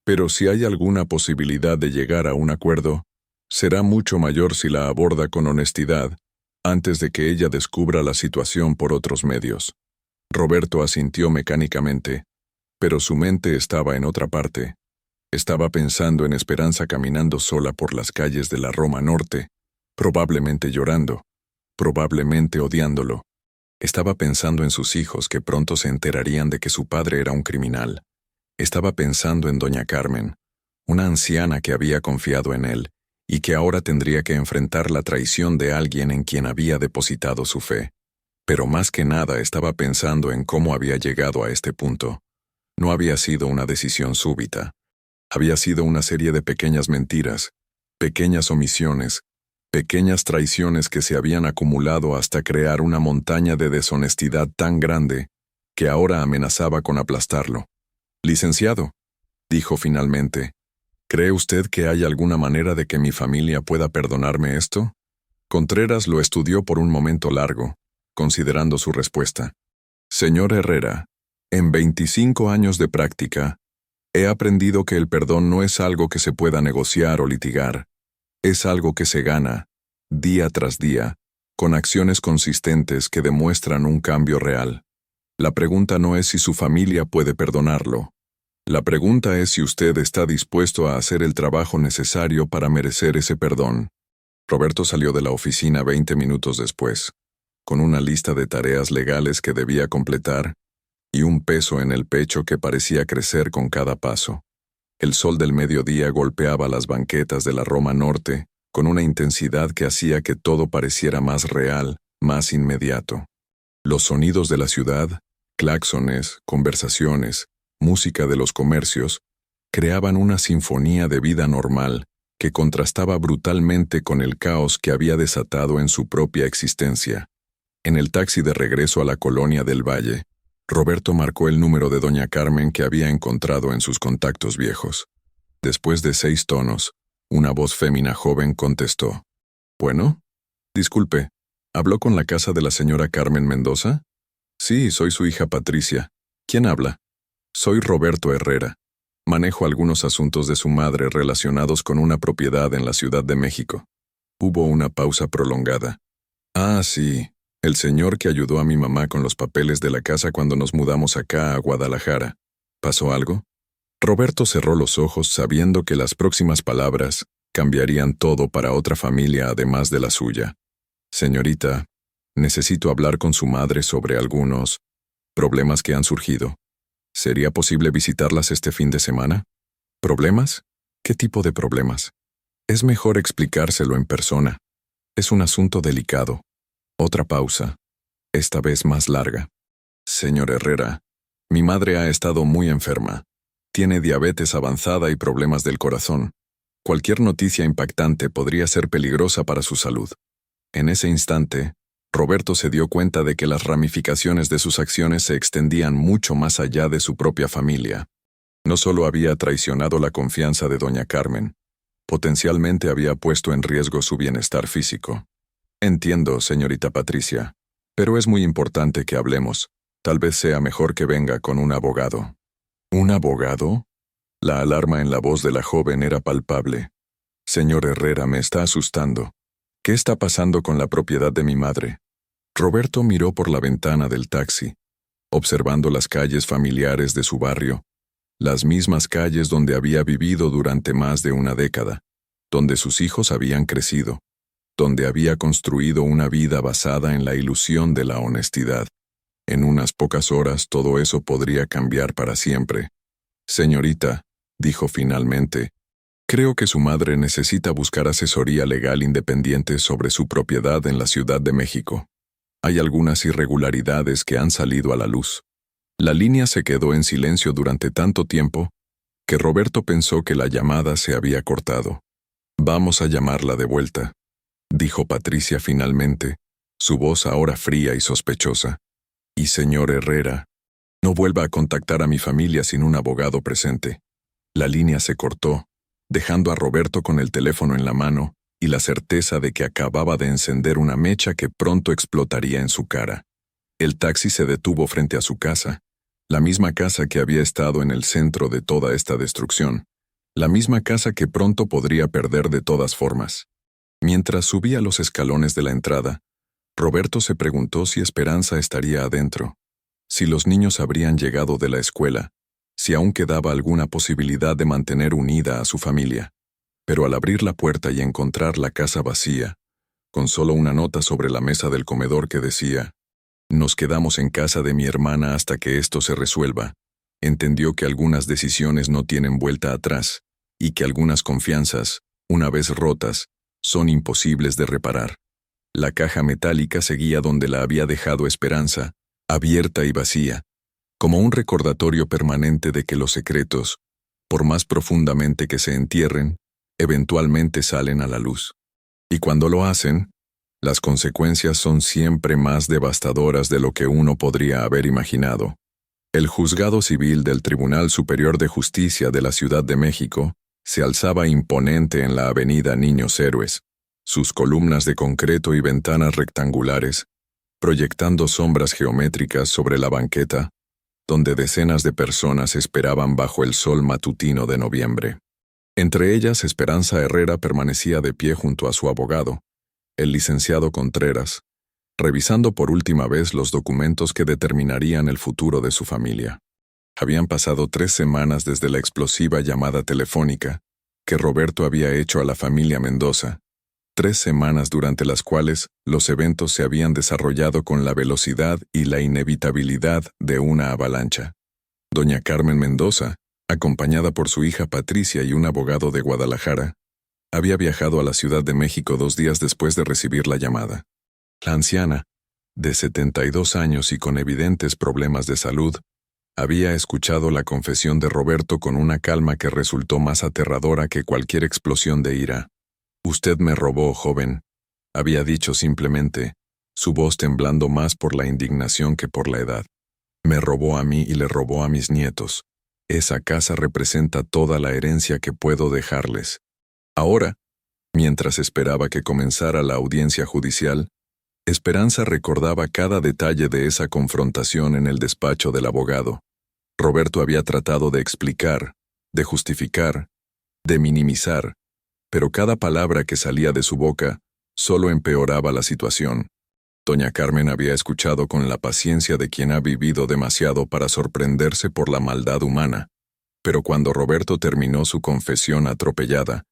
Pero si hay alguna posibilidad de llegar a un acuerdo, será mucho mayor si la aborda con honestidad, antes de que ella descubra la situación por otros medios. Roberto asintió mecánicamente, pero su mente estaba en otra parte. Estaba pensando en Esperanza caminando sola por las calles de la Roma Norte, probablemente llorando, probablemente odiándolo. Estaba pensando en sus hijos que pronto se enterarían de que su padre era un criminal. Estaba pensando en doña Carmen, una anciana que había confiado en él y que ahora tendría que enfrentar la traición de alguien en quien había depositado su fe. Pero más que nada estaba pensando en cómo había llegado a este punto. No había sido una decisión súbita. Había sido una serie de pequeñas mentiras, pequeñas omisiones, pequeñas traiciones que se habían acumulado hasta crear una montaña de deshonestidad tan grande que ahora amenazaba con aplastarlo. «Licenciado», dijo finalmente, «¿cree usted que hay alguna manera de que mi familia pueda perdonarme esto?» Contreras lo estudió por un momento largo, considerando su respuesta. «Señor Herrera, en 25 años de práctica, he aprendido que el perdón no es algo que se pueda negociar o litigar. Es algo que se gana, día tras día, con acciones consistentes que demuestran un cambio real. La pregunta no es si su familia puede perdonarlo. La pregunta es si usted está dispuesto a hacer el trabajo necesario para merecer ese perdón». Roberto salió de la oficina 20 minutos después, con una lista de tareas legales que debía completar y un peso en el pecho que parecía crecer con cada paso. El sol del mediodía golpeaba las banquetas de la Roma Norte con una intensidad que hacía que todo pareciera más real, más inmediato. Los sonidos de la ciudad, claxones, conversaciones, música de los comercios, creaban una sinfonía de vida normal que contrastaba brutalmente con el caos que había desatado en su propia existencia. En el taxi de regreso a la colonia del Valle, Roberto marcó el número de doña Carmen que había encontrado en sus contactos viejos. Después de 6 tonos, una voz fémina joven contestó. «¿Bueno? Disculpe, ¿habló con la casa de la señora Carmen Mendoza?» «Sí, soy su hija Patricia. ¿Quién habla?» «Soy Roberto Herrera. Manejo algunos asuntos de su madre relacionados con una propiedad en la Ciudad de México». Hubo una pausa prolongada. «Ah, sí. El señor que ayudó a mi mamá con los papeles de la casa cuando nos mudamos acá a Guadalajara. ¿Pasó algo?» Roberto cerró los ojos sabiendo que las próximas palabras cambiarían todo para otra familia además de la suya. «Señorita, necesito hablar con su madre sobre algunos problemas que han surgido. ¿Sería posible visitarlas este fin de semana?» «¿Problemas? ¿Qué tipo de problemas?» «Es mejor explicárselo en persona. Es un asunto delicado». Otra pausa, esta vez más larga. «Señor Herrera, mi madre ha estado muy enferma. Tiene diabetes avanzada y problemas del corazón. Cualquier noticia impactante podría ser peligrosa para su salud». En ese instante, Roberto se dio cuenta de que las ramificaciones de sus acciones se extendían mucho más allá de su propia familia. No solo había traicionado la confianza de doña Carmen, potencialmente había puesto en riesgo su bienestar físico. «Entiendo, señorita Patricia, pero es muy importante que hablemos. Tal vez sea mejor que venga con un abogado». «¿Un abogado?» La alarma en la voz de la joven era palpable. «Señor Herrera, me está asustando. ¿Qué está pasando con la propiedad de mi madre?» Roberto miró por la ventana del taxi, observando las calles familiares de su barrio, las mismas calles donde había vivido durante más de una década, donde sus hijos habían crecido, donde había construido una vida basada en la ilusión de la honestidad. En unas pocas horas todo eso podría cambiar para siempre. «Señorita», dijo finalmente, «creo que su madre necesita buscar asesoría legal independiente sobre su propiedad en la Ciudad de México. Hay algunas irregularidades que han salido a la luz». La línea se quedó en silencio durante tanto tiempo que Roberto pensó que la llamada se había cortado. «Vamos a llamarla de vuelta», dijo Patricia finalmente, su voz ahora fría y sospechosa. «Y señor Herrera, No vuelva a contactar a mi familia sin un abogado presente. La línea se cortó, dejando a Roberto con el teléfono en la mano y la certeza de que acababa de encender una mecha que pronto explotaría en su cara. El taxi se detuvo frente a su casa, la misma casa que había estado en el centro de toda esta destrucción, la misma casa que pronto podría perder de todas formas. Mientras subía los escalones de la entrada, Roberto se preguntó si Esperanza estaría adentro, si los niños habrían llegado de la escuela, si aún quedaba alguna posibilidad de mantener unida a su familia. Pero al abrir la puerta y encontrar la casa vacía, con solo una nota sobre la mesa del comedor que decía: «Nos quedamos en casa de mi hermana hasta que esto se resuelva», entendió que algunas decisiones no tienen vuelta atrás y que algunas confianzas, una vez rotas, son imposibles de reparar. La caja metálica seguía donde la había dejado Esperanza, abierta y vacía, como un recordatorio permanente de que los secretos, por más profundamente que se entierren, eventualmente salen a la luz. Y cuando lo hacen, las consecuencias son siempre más devastadoras de lo que uno podría haber imaginado. El juzgado civil del Tribunal Superior de Justicia de la Ciudad de México se alzaba imponente en la avenida Niños Héroes, sus columnas de concreto y ventanas rectangulares, proyectando sombras geométricas sobre la banqueta, donde decenas de personas esperaban bajo el sol matutino de noviembre. Entre ellas, Esperanza Herrera permanecía de pie junto a su abogado, el licenciado Contreras, revisando por última vez los documentos que determinarían el futuro de su familia. Habían pasado 3 semanas desde la explosiva llamada telefónica que Roberto había hecho a la familia Mendoza, 3 semanas durante las cuales los eventos se habían desarrollado con la velocidad y la inevitabilidad de una avalancha. Doña Carmen Mendoza, acompañada por su hija Patricia y un abogado de Guadalajara, había viajado a la Ciudad de México 2 días después de recibir la llamada. La anciana, de 72 años y con evidentes problemas de salud, había escuchado la confesión de Roberto con una calma que resultó más aterradora que cualquier explosión de ira. «Usted me robó, joven», había dicho simplemente, su voz temblando más por la indignación que por la edad. «Me robó a mí y le robó a mis nietos. Esa casa representa toda la herencia que puedo dejarles». Ahora, mientras esperaba que comenzara la audiencia judicial, Esperanza recordaba cada detalle de esa confrontación en el despacho del abogado. Roberto había tratado de explicar, de justificar, de minimizar, pero cada palabra que salía de su boca solo empeoraba la situación. Doña Carmen había escuchado con la paciencia de quien ha vivido demasiado para sorprenderse por la maldad humana, pero cuando Roberto terminó su confesión atropellada,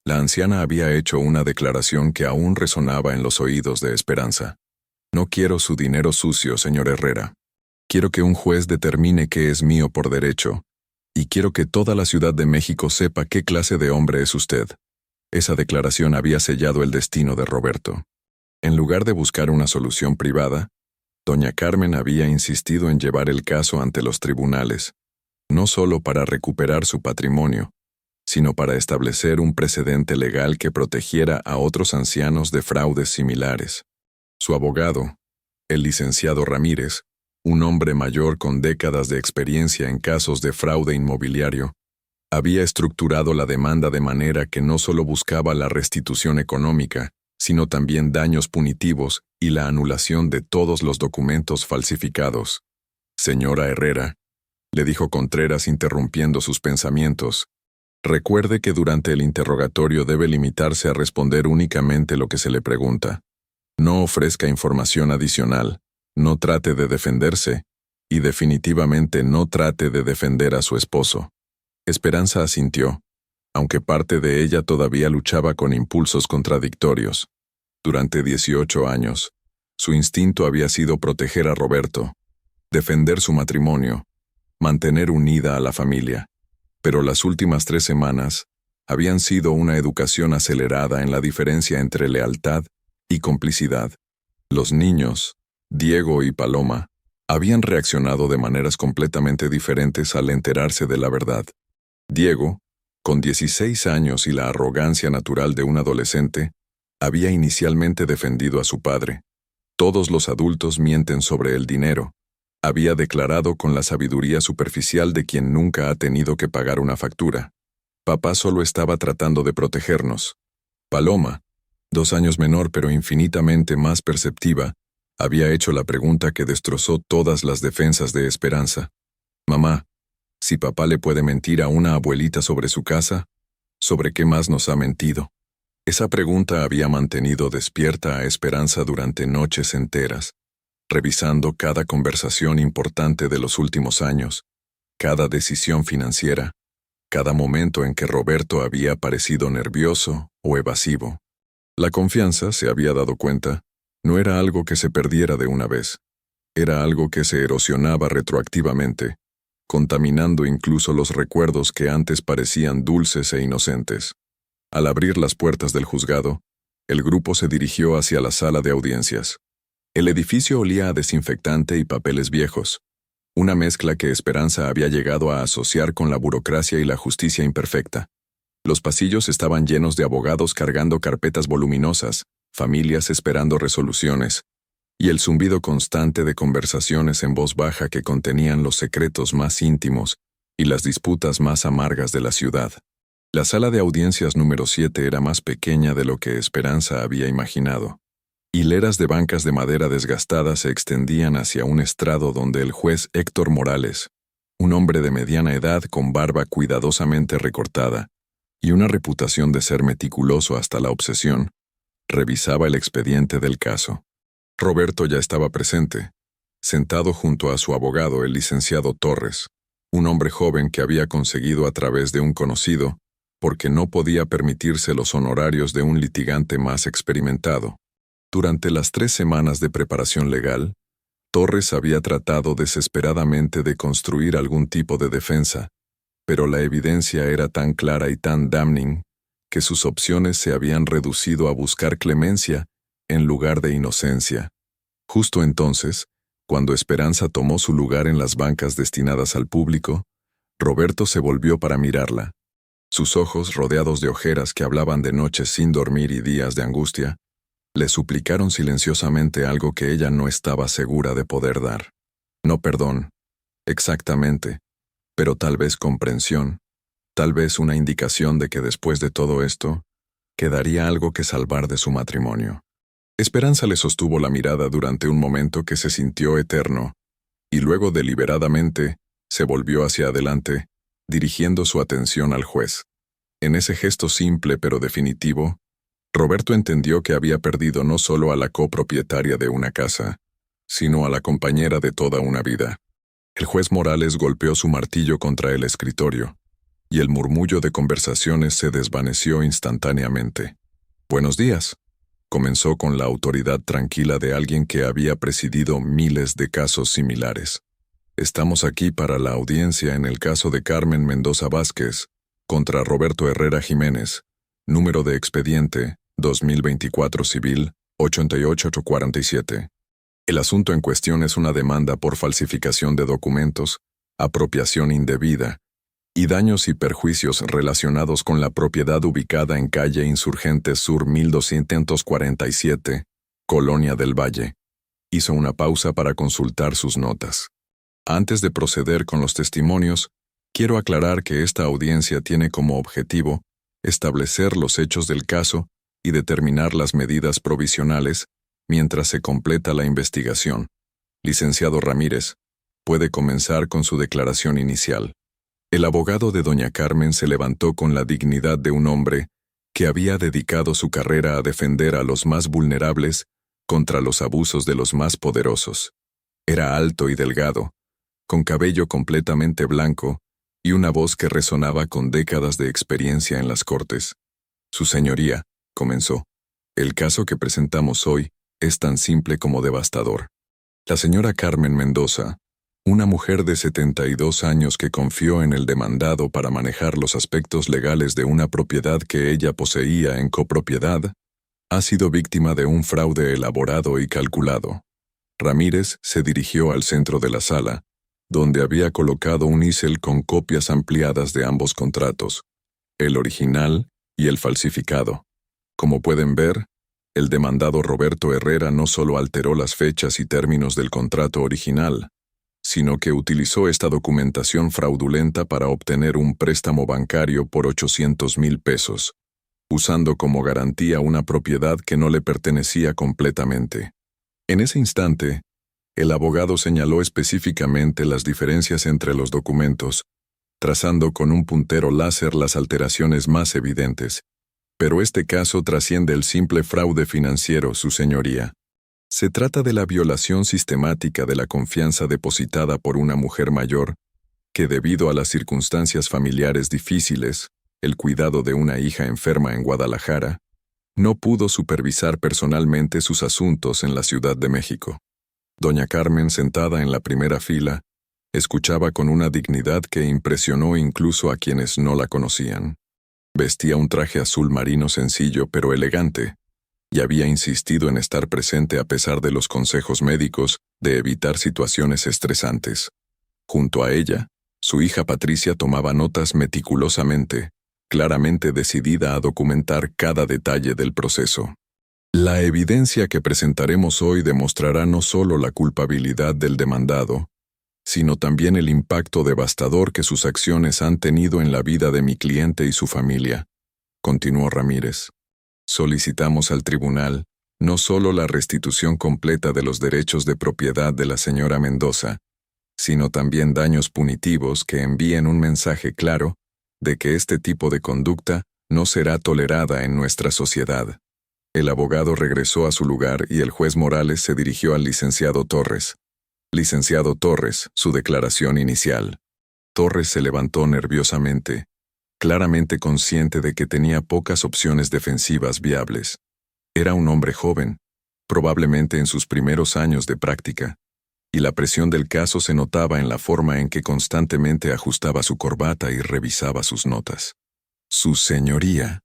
la anciana había hecho una declaración que aún resonaba en los oídos de Esperanza. «No quiero su dinero sucio, señor Herrera. Quiero que un juez determine qué es mío por derecho, y quiero que toda la Ciudad de México sepa qué clase de hombre es usted». Esa declaración había sellado el destino de Roberto. En lugar de buscar una solución privada, doña Carmen había insistido en llevar el caso ante los tribunales, no solo para recuperar su patrimonio, sino para establecer un precedente legal que protegiera a otros ancianos de fraudes similares. Su abogado, el licenciado Ramírez, un hombre mayor con décadas de experiencia en casos de fraude inmobiliario, había estructurado la demanda de manera que no solo buscaba la restitución económica, sino también daños punitivos y la anulación de todos los documentos falsificados. «Señora Herrera», le dijo Contreras interrumpiendo sus pensamientos, «recuerde que durante el interrogatorio debe limitarse a responder únicamente lo que se le pregunta. No ofrezca información adicional, no trate de defenderse, y definitivamente no trate de defender a su esposo». Esperanza asintió, aunque parte de ella todavía luchaba con impulsos contradictorios. Durante 18 años, su instinto había sido proteger a Roberto, defender su matrimonio, mantener unida a la familia. Pero las últimas 3 semanas habían sido una educación acelerada en la diferencia entre lealtad y complicidad. Los niños, Diego y Paloma, habían reaccionado de maneras completamente diferentes al enterarse de la verdad. Diego, con 16 años y la arrogancia natural de un adolescente, había inicialmente defendido a su padre. Todos los adultos mienten sobre el dinero, Había declarado con la sabiduría superficial de quien nunca ha tenido que pagar una factura. Papá solo estaba tratando de protegernos. Paloma, 2 años menor pero infinitamente más perceptiva, había hecho la pregunta que destrozó todas las defensas de Esperanza. Mamá, si papá le puede mentir a una abuelita sobre su casa, ¿sobre qué más nos ha mentido? Esa pregunta había mantenido despierta a Esperanza durante noches enteras, revisando cada conversación importante de los últimos años, cada decisión financiera, cada momento en que Roberto había parecido nervioso o evasivo. La confianza, se había dado cuenta, no era algo que se perdiera de una vez, era algo que se erosionaba retroactivamente, contaminando incluso los recuerdos que antes parecían dulces e inocentes. Al abrir las puertas del juzgado, el grupo se dirigió hacia la sala de audiencias. El edificio olía a desinfectante y papeles viejos, una mezcla que Esperanza había llegado a asociar con la burocracia y la justicia imperfecta. Los pasillos estaban llenos de abogados cargando carpetas voluminosas, familias esperando resoluciones, y el zumbido constante de conversaciones en voz baja que contenían los secretos más íntimos y las disputas más amargas de la ciudad. La sala de audiencias número 7 era más pequeña de lo que Esperanza había imaginado. Hileras de bancas de madera desgastadas se extendían hacia un estrado donde el juez Héctor Morales, un hombre de mediana edad con barba cuidadosamente recortada y una reputación de ser meticuloso hasta la obsesión, revisaba el expediente del caso. Roberto ya estaba presente, sentado junto a su abogado, el licenciado Torres, un hombre joven que había conseguido a través de un conocido, porque no podía permitirse los honorarios de un litigante más experimentado. Durante las 3 semanas de preparación legal, Torres había tratado desesperadamente de construir algún tipo de defensa, pero la evidencia era tan clara y tan damning que sus opciones se habían reducido a buscar clemencia en lugar de inocencia. Justo entonces, cuando Esperanza tomó su lugar en las bancas destinadas al público, Roberto se volvió para mirarla. Sus ojos, rodeados de ojeras que hablaban de noches sin dormir y días de angustia, le suplicaron silenciosamente algo que ella no estaba segura de poder dar. No perdón, exactamente, pero tal vez comprensión, tal vez una indicación de que después de todo esto, quedaría algo que salvar de su matrimonio. Esperanza le sostuvo la mirada durante un momento que se sintió eterno, y luego deliberadamente se volvió hacia adelante, dirigiendo su atención al juez. En ese gesto simple pero definitivo, Roberto entendió que había perdido no solo a la copropietaria de una casa, sino a la compañera de toda una vida. El juez Morales golpeó su martillo contra el escritorio, y el murmullo de conversaciones se desvaneció instantáneamente. «Buenos días», comenzó con la autoridad tranquila de alguien que había presidido miles de casos similares. «Estamos aquí para la audiencia en el caso de Carmen Mendoza Vázquez contra Roberto Herrera Jiménez, número de expediente 2024 civil 88847. El asunto en cuestión es una demanda por falsificación de documentos, apropiación indebida y daños y perjuicios relacionados con la propiedad ubicada en calle Insurgentes Sur 1247, Colonia del Valle». Hizo una pausa para consultar sus notas. «Antes de proceder con los testimonios, quiero aclarar que esta audiencia tiene como objetivo establecer los hechos del caso y determinar las medidas provisionales mientras se completa la investigación. Licenciado Ramírez, puede comenzar con su declaración inicial». El abogado de doña Carmen se levantó con la dignidad de un hombre que había dedicado su carrera a defender a los más vulnerables contra los abusos de los más poderosos. Era alto y delgado, con cabello completamente blanco y una voz que resonaba con décadas de experiencia en las cortes. «Su señoría», comenzó, «el caso que presentamos hoy es tan simple como devastador. La señora Carmen Mendoza, una mujer de 72 años que confió en el demandado para manejar los aspectos legales de una propiedad que ella poseía en copropiedad, ha sido víctima de un fraude elaborado y calculado». Ramírez se dirigió al centro de la sala, donde había colocado un easel con copias ampliadas de ambos contratos, el original y el falsificado. Como pueden ver, el demandado Roberto Herrera no solo alteró las fechas y términos del contrato original, sino que utilizó esta documentación fraudulenta para obtener un préstamo bancario por 800,000 pesos, usando como garantía una propiedad que no le pertenecía completamente. En ese instante, el abogado señaló específicamente las diferencias entre los documentos, trazando con un puntero láser las alteraciones más evidentes. Pero este caso trasciende el simple fraude financiero, su señoría. Se trata de la violación sistemática de la confianza depositada por una mujer mayor, que debido a las circunstancias familiares difíciles, el cuidado de una hija enferma en Guadalajara, no pudo supervisar personalmente sus asuntos en la Ciudad de México. Doña Carmen, sentada en la primera fila, escuchaba con una dignidad que impresionó incluso a quienes no la conocían. Vestía un traje azul marino sencillo pero elegante, y había insistido en estar presente a pesar de los consejos médicos de evitar situaciones estresantes. Junto a ella, su hija Patricia tomaba notas meticulosamente, claramente decidida a documentar cada detalle del proceso. La evidencia que presentaremos hoy demostrará no solo la culpabilidad del demandado, sino también el impacto devastador que sus acciones han tenido en la vida de mi cliente y su familia, continuó Ramírez. Solicitamos al tribunal no solo la restitución completa de los derechos de propiedad de la señora Mendoza, sino también daños punitivos que envíen un mensaje claro de que este tipo de conducta no será tolerada en nuestra sociedad. El abogado regresó a su lugar y el juez Morales se dirigió al licenciado Torres. Licenciado Torres, su declaración inicial. Torres se levantó nerviosamente, claramente consciente de que tenía pocas opciones defensivas viables. Era un hombre joven, probablemente en sus primeros años de práctica, y la presión del caso se notaba en la forma en que constantemente ajustaba su corbata y revisaba sus notas. Su señoría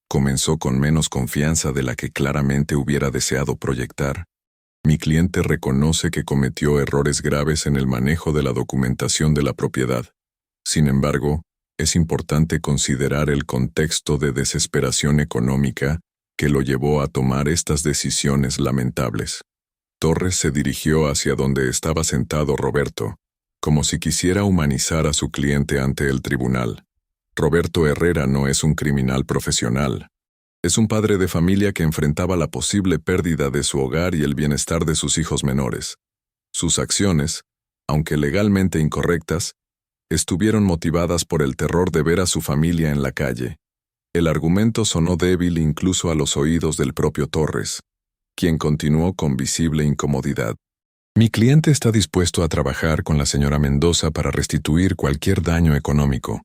comenzó con menos confianza de la que claramente hubiera deseado proyectar. Mi cliente reconoce que cometió errores graves en el manejo de la documentación de la propiedad. Sin embargo, es importante considerar el contexto de desesperación económica que lo llevó a tomar estas decisiones lamentables. Torres se dirigió hacia donde estaba sentado Roberto, como si quisiera humanizar a su cliente ante el tribunal. Roberto Herrera no es un criminal profesional. Es un padre de familia que enfrentaba la posible pérdida de su hogar y el bienestar de sus hijos menores. Sus acciones, aunque legalmente incorrectas, estuvieron motivadas por el terror de ver a su familia en la calle. El argumento sonó débil incluso a los oídos del propio Torres, quien continuó con visible incomodidad. Mi cliente está dispuesto a trabajar con la señora Mendoza para restituir cualquier daño económico.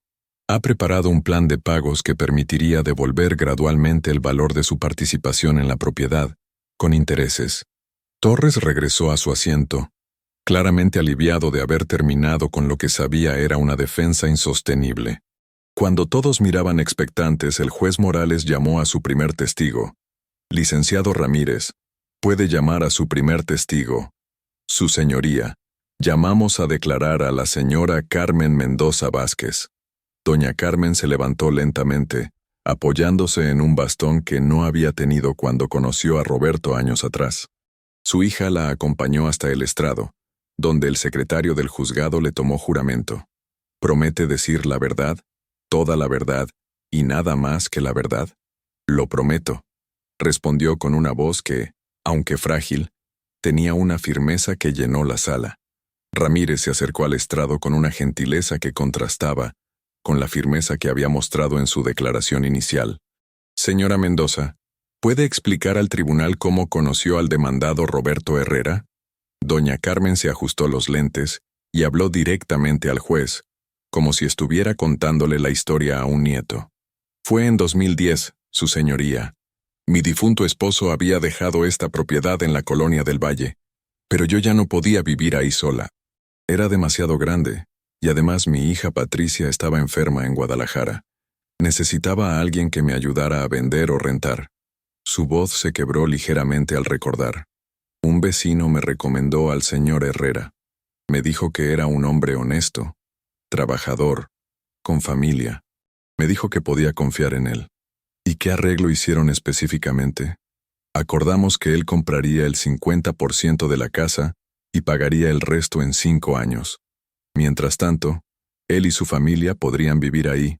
Ha preparado un plan de pagos que permitiría devolver gradualmente el valor de su participación en la propiedad, con intereses. Torres regresó a su asiento, claramente aliviado de haber terminado con lo que sabía era una defensa insostenible. Cuando todos miraban expectantes, el juez Morales llamó a su primer testigo. Licenciado Ramírez, puede llamar a su primer testigo. Su señoría, llamamos a declarar a la señora Carmen Mendoza Vázquez. Doña Carmen se levantó lentamente, apoyándose en un bastón que no había tenido cuando conoció a Roberto años atrás. Su hija la acompañó hasta el estrado, donde el secretario del juzgado le tomó juramento. ¿Promete decir la verdad, toda la verdad, y nada más que la verdad? Lo prometo, respondió con una voz que, aunque frágil, tenía una firmeza que llenó la sala. Ramírez se acercó al estrado con una gentileza que contrastaba con la firmeza que había mostrado en su declaración inicial. Señora Mendoza, ¿puede explicar al tribunal cómo conoció al demandado Roberto Herrera? Doña Carmen se ajustó los lentes y habló directamente al juez, como si estuviera contándole la historia a un nieto. Fue en 2010, su señoría. Mi difunto esposo había dejado esta propiedad en la colonia del Valle, pero yo ya no podía vivir ahí sola. Era demasiado grande, y además mi hija Patricia estaba enferma en Guadalajara. Necesitaba a alguien que me ayudara a vender o rentar. Su voz se quebró ligeramente al recordar. Un vecino me recomendó al señor Herrera. Me dijo que era un hombre honesto, trabajador, con familia. Me dijo que podía confiar en él. ¿Y qué arreglo hicieron específicamente? Acordamos que él compraría el 50% de la casa y pagaría el resto en 5 años. Mientras tanto, él y su familia podrían vivir ahí,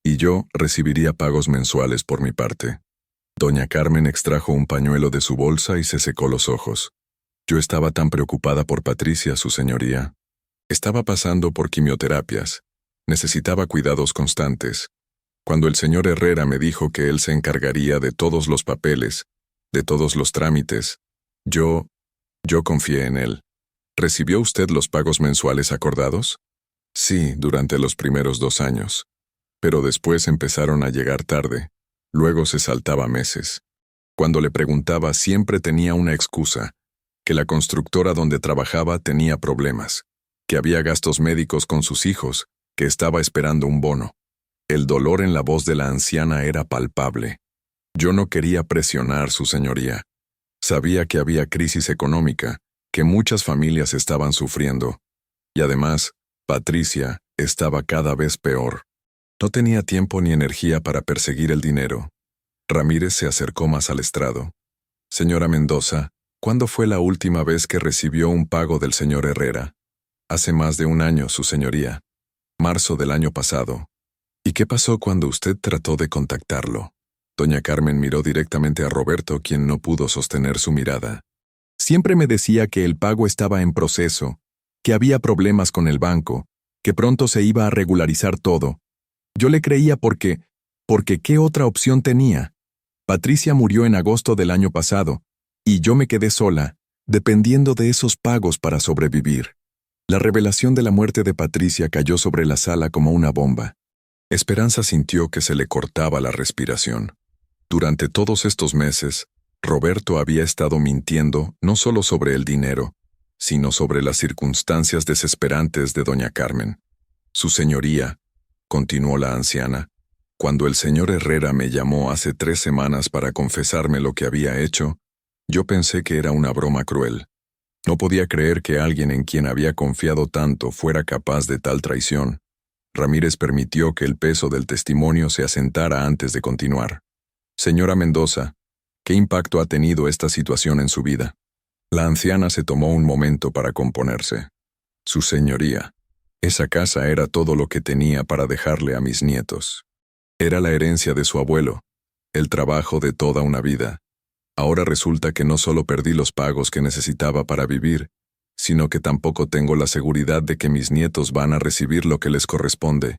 y yo recibiría pagos mensuales por mi parte. Doña Carmen extrajo un pañuelo de su bolsa y se secó los ojos. Yo estaba tan preocupada por Patricia, su señoría. Estaba pasando por quimioterapias. Necesitaba cuidados constantes. Cuando el señor Herrera me dijo que él se encargaría de todos los papeles, de todos los trámites, yo confié en él. ¿Recibió usted los pagos mensuales acordados? Sí, durante los primeros 2 años. Pero después empezaron a llegar tarde. Luego se saltaba meses. Cuando le preguntaba siempre tenía una excusa, que la constructora donde trabajaba tenía problemas, que había gastos médicos con sus hijos, que estaba esperando un bono. El dolor en la voz de la anciana era palpable. Yo no quería presionar, su señoría. Sabía que había crisis económica, que muchas familias estaban sufriendo. Y además, Patricia estaba cada vez peor. No tenía tiempo ni energía para perseguir el dinero. Ramírez se acercó más al estrado. Señora Mendoza, ¿cuándo fue la última vez que recibió un pago del señor Herrera? Hace más de 1 año, su señoría. Marzo del año pasado. ¿Y qué pasó cuando usted trató de contactarlo? Doña Carmen miró directamente a Roberto, quien no pudo sostener su mirada. Siempre me decía que el pago estaba en proceso, que había problemas con el banco, que pronto se iba a regularizar todo. Yo le creía porque ¿qué otra opción tenía? Patricia murió en agosto del año pasado, y yo me quedé sola, dependiendo de esos pagos para sobrevivir. La revelación de la muerte de Patricia cayó sobre la sala como una bomba. Esperanza sintió que se le cortaba la respiración. Durante todos estos meses, Roberto había estado mintiendo no solo sobre el dinero, sino sobre las circunstancias desesperantes de doña Carmen. Su señoría, continuó la anciana, cuando el señor Herrera me llamó hace 3 semanas para confesarme lo que había hecho, yo pensé que era una broma cruel. No podía creer que alguien en quien había confiado tanto fuera capaz de tal traición. Ramírez permitió que el peso del testimonio se asentara antes de continuar. Señora Mendoza, ¿qué impacto ha tenido esta situación en su vida? La anciana se tomó un momento para componerse. Su señoría, esa casa era todo lo que tenía para dejarle a mis nietos. Era la herencia de su abuelo, el trabajo de toda una vida. Ahora resulta que no solo perdí los pagos que necesitaba para vivir, sino que tampoco tengo la seguridad de que mis nietos van a recibir lo que les corresponde.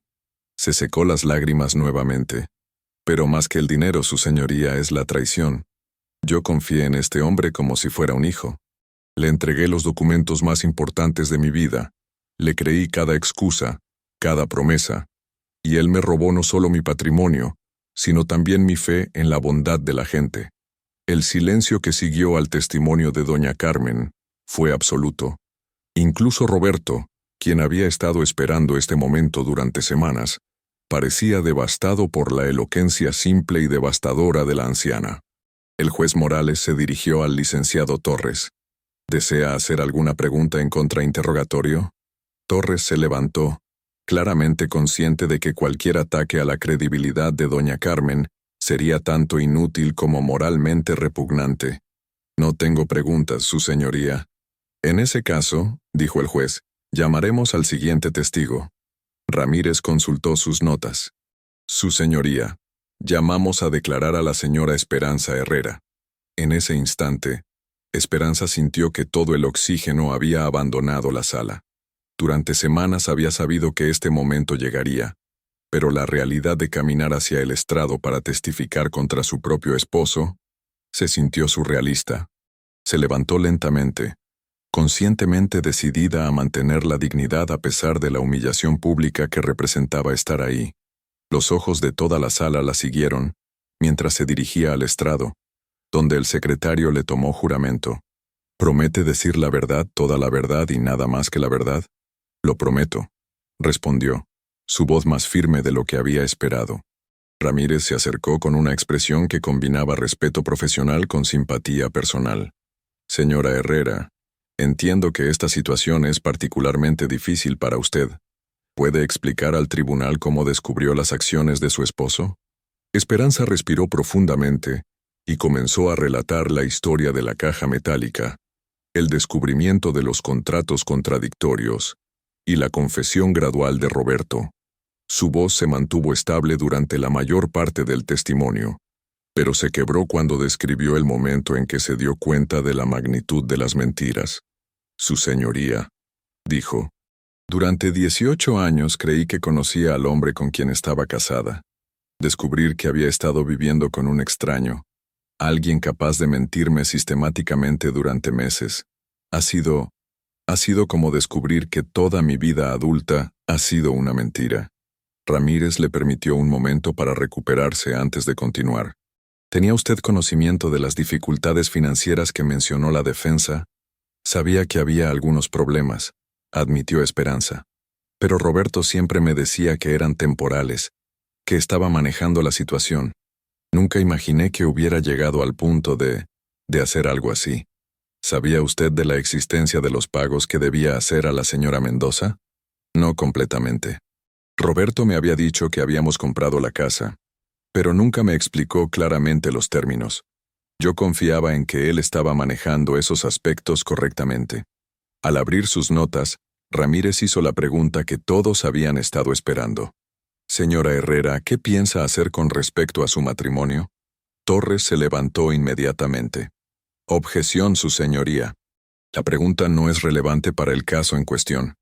Se secó las lágrimas nuevamente. Pero más que el dinero, su señoría, es la traición. Yo confié en este hombre como si fuera un hijo. Le entregué los documentos más importantes de mi vida. Le creí cada excusa, cada promesa. Y él me robó no solo mi patrimonio, sino también mi fe en la bondad de la gente. El silencio que siguió al testimonio de doña Carmen fue absoluto. Incluso Roberto, quien había estado esperando este momento durante semanas, parecía devastado por la elocuencia simple y devastadora de la anciana. El juez Morales se dirigió al licenciado Torres. ¿Desea hacer alguna pregunta en contrainterrogatorio? Torres se levantó, claramente consciente de que cualquier ataque a la credibilidad de doña Carmen sería tanto inútil como moralmente repugnante. No tengo preguntas, su señoría. En ese caso, dijo el juez, llamaremos al siguiente testigo. Ramírez consultó sus notas. Su señoría, llamamos a declarar a la señora Esperanza Herrera. En ese instante, Esperanza sintió que todo el oxígeno había abandonado la sala. Durante semanas había sabido que este momento llegaría, pero la realidad de caminar hacia el estrado para testificar contra su propio esposo se sintió surrealista. Se levantó lentamente, conscientemente decidida a mantener la dignidad a pesar de la humillación pública que representaba estar ahí. Los ojos de toda la sala la siguieron, mientras se dirigía al estrado, donde el secretario le tomó juramento. ¿Promete decir la verdad, toda la verdad y nada más que la verdad? Lo prometo, respondió, su voz más firme de lo que había esperado. Ramírez se acercó con una expresión que combinaba respeto profesional con simpatía personal. Señora Herrera, entiendo que esta situación es particularmente difícil para usted. ¿Puede explicar al tribunal cómo descubrió las acciones de su esposo? Esperanza respiró profundamente y comenzó a relatar la historia de la caja metálica. el descubrimiento de los contratos contradictorios y la confesión gradual de Roberto. Su voz se mantuvo estable durante la mayor parte del testimonio, pero se quebró cuando describió el momento en que se dio cuenta de la magnitud de las mentiras. Su señoría, dijo, durante 18 años creí que conocía al hombre con quien estaba casada. Descubrir que había estado viviendo con un extraño, alguien capaz de mentirme sistemáticamente durante meses, ha sido como descubrir que toda mi vida adulta ha sido una mentira. Ramírez le permitió un momento para recuperarse antes de continuar. ¿Tenía usted conocimiento de las dificultades financieras que mencionó la defensa? Sabía que había algunos problemas, admitió Esperanza. Pero Roberto siempre me decía que eran temporales, que estaba manejando la situación. Nunca imaginé que hubiera llegado al punto de hacer algo así. ¿Sabía usted de la existencia de los pagos que debía hacer a la señora Mendoza? No completamente. Roberto me había dicho que habíamos comprado la casa, pero nunca me explicó claramente los términos. Yo confiaba en que él estaba manejando esos aspectos correctamente. Al abrir sus notas, Ramírez hizo la pregunta que todos habían estado esperando. Señora Herrera, ¿qué piensa hacer con respecto a su matrimonio? Torres se levantó inmediatamente. Objeción, su señoría. La pregunta no es relevante para el caso en cuestión.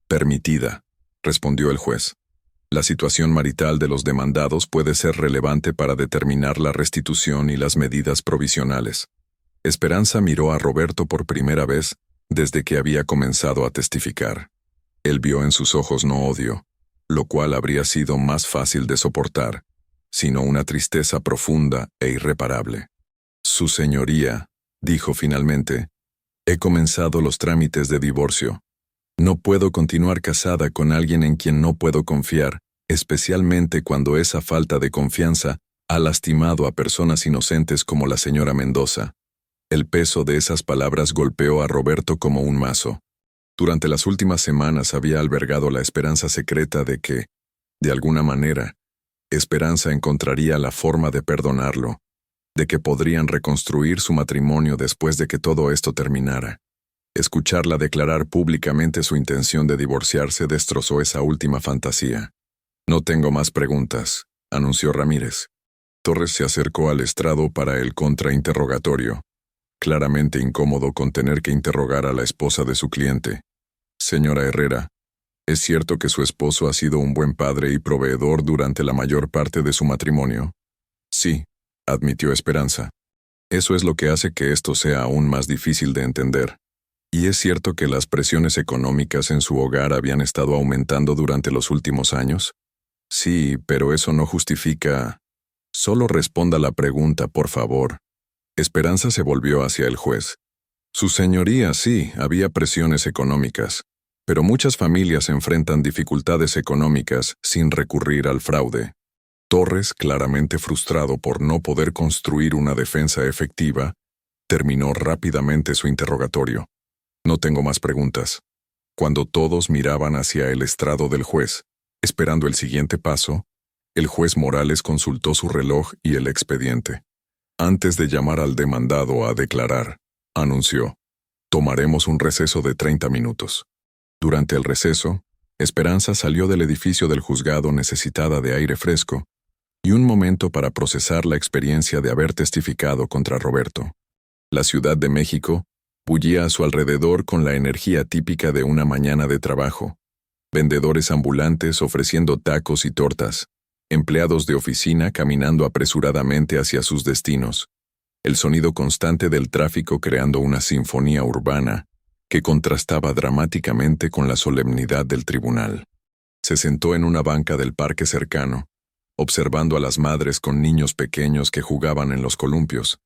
Permitida, respondió el juez. La situación marital de los demandados puede ser relevante para determinar la restitución y las medidas provisionales. Esperanza miró a Roberto por primera vez desde que había comenzado a testificar. Él vio en sus ojos no odio, lo cual habría sido más fácil de soportar, sino una tristeza profunda e irreparable. Su señoría, dijo finalmente, he comenzado los trámites de divorcio. No puedo continuar casada con alguien en quien no puedo confiar, especialmente cuando esa falta de confianza ha lastimado a personas inocentes como la señora Mendoza. El peso de esas palabras golpeó a Roberto como un mazo. Durante las últimas semanas había albergado la esperanza secreta de que, de alguna manera, Esperanza encontraría la forma de perdonarlo, de que podrían reconstruir su matrimonio después de que todo esto terminara. Escucharla declarar públicamente su intención de divorciarse destrozó esa última fantasía. No tengo más preguntas, anunció Ramírez. Torres se acercó al estrado para el contrainterrogatorio, claramente incómodo con tener que interrogar a la esposa de su cliente. Señora Herrera, ¿es cierto que su esposo ha sido un buen padre y proveedor durante la mayor parte de su matrimonio? Sí, admitió Esperanza. Eso es lo que hace que esto sea aún más difícil de entender. ¿Y es cierto que las presiones económicas en su hogar habían estado aumentando durante los últimos años? Sí, pero eso no justifica... Solo responda la pregunta, por favor. Esperanza se volvió hacia el juez. Su señoría, sí, había presiones económicas, pero muchas familias enfrentan dificultades económicas sin recurrir al fraude. Torres, claramente frustrado por no poder construir una defensa efectiva, terminó rápidamente su interrogatorio. No tengo más preguntas. Cuando todos miraban hacia el estrado del juez, esperando el siguiente paso, el juez Morales consultó su reloj y el expediente. Antes de llamar al demandado a declarar, anunció, tomaremos un receso de 30 minutos. Durante el receso, Esperanza salió del edificio del juzgado necesitada de aire fresco y un momento para procesar la experiencia de haber testificado contra Roberto. La Ciudad de México bullía a su alrededor con la energía típica de una mañana de trabajo. Vendedores ambulantes ofreciendo tacos y tortas, empleados de oficina caminando apresuradamente hacia sus destinos, el sonido constante del tráfico creando una sinfonía urbana que contrastaba dramáticamente con la solemnidad del tribunal. Se sentó en una banca del parque cercano, observando a las madres con niños pequeños que jugaban en los columpios,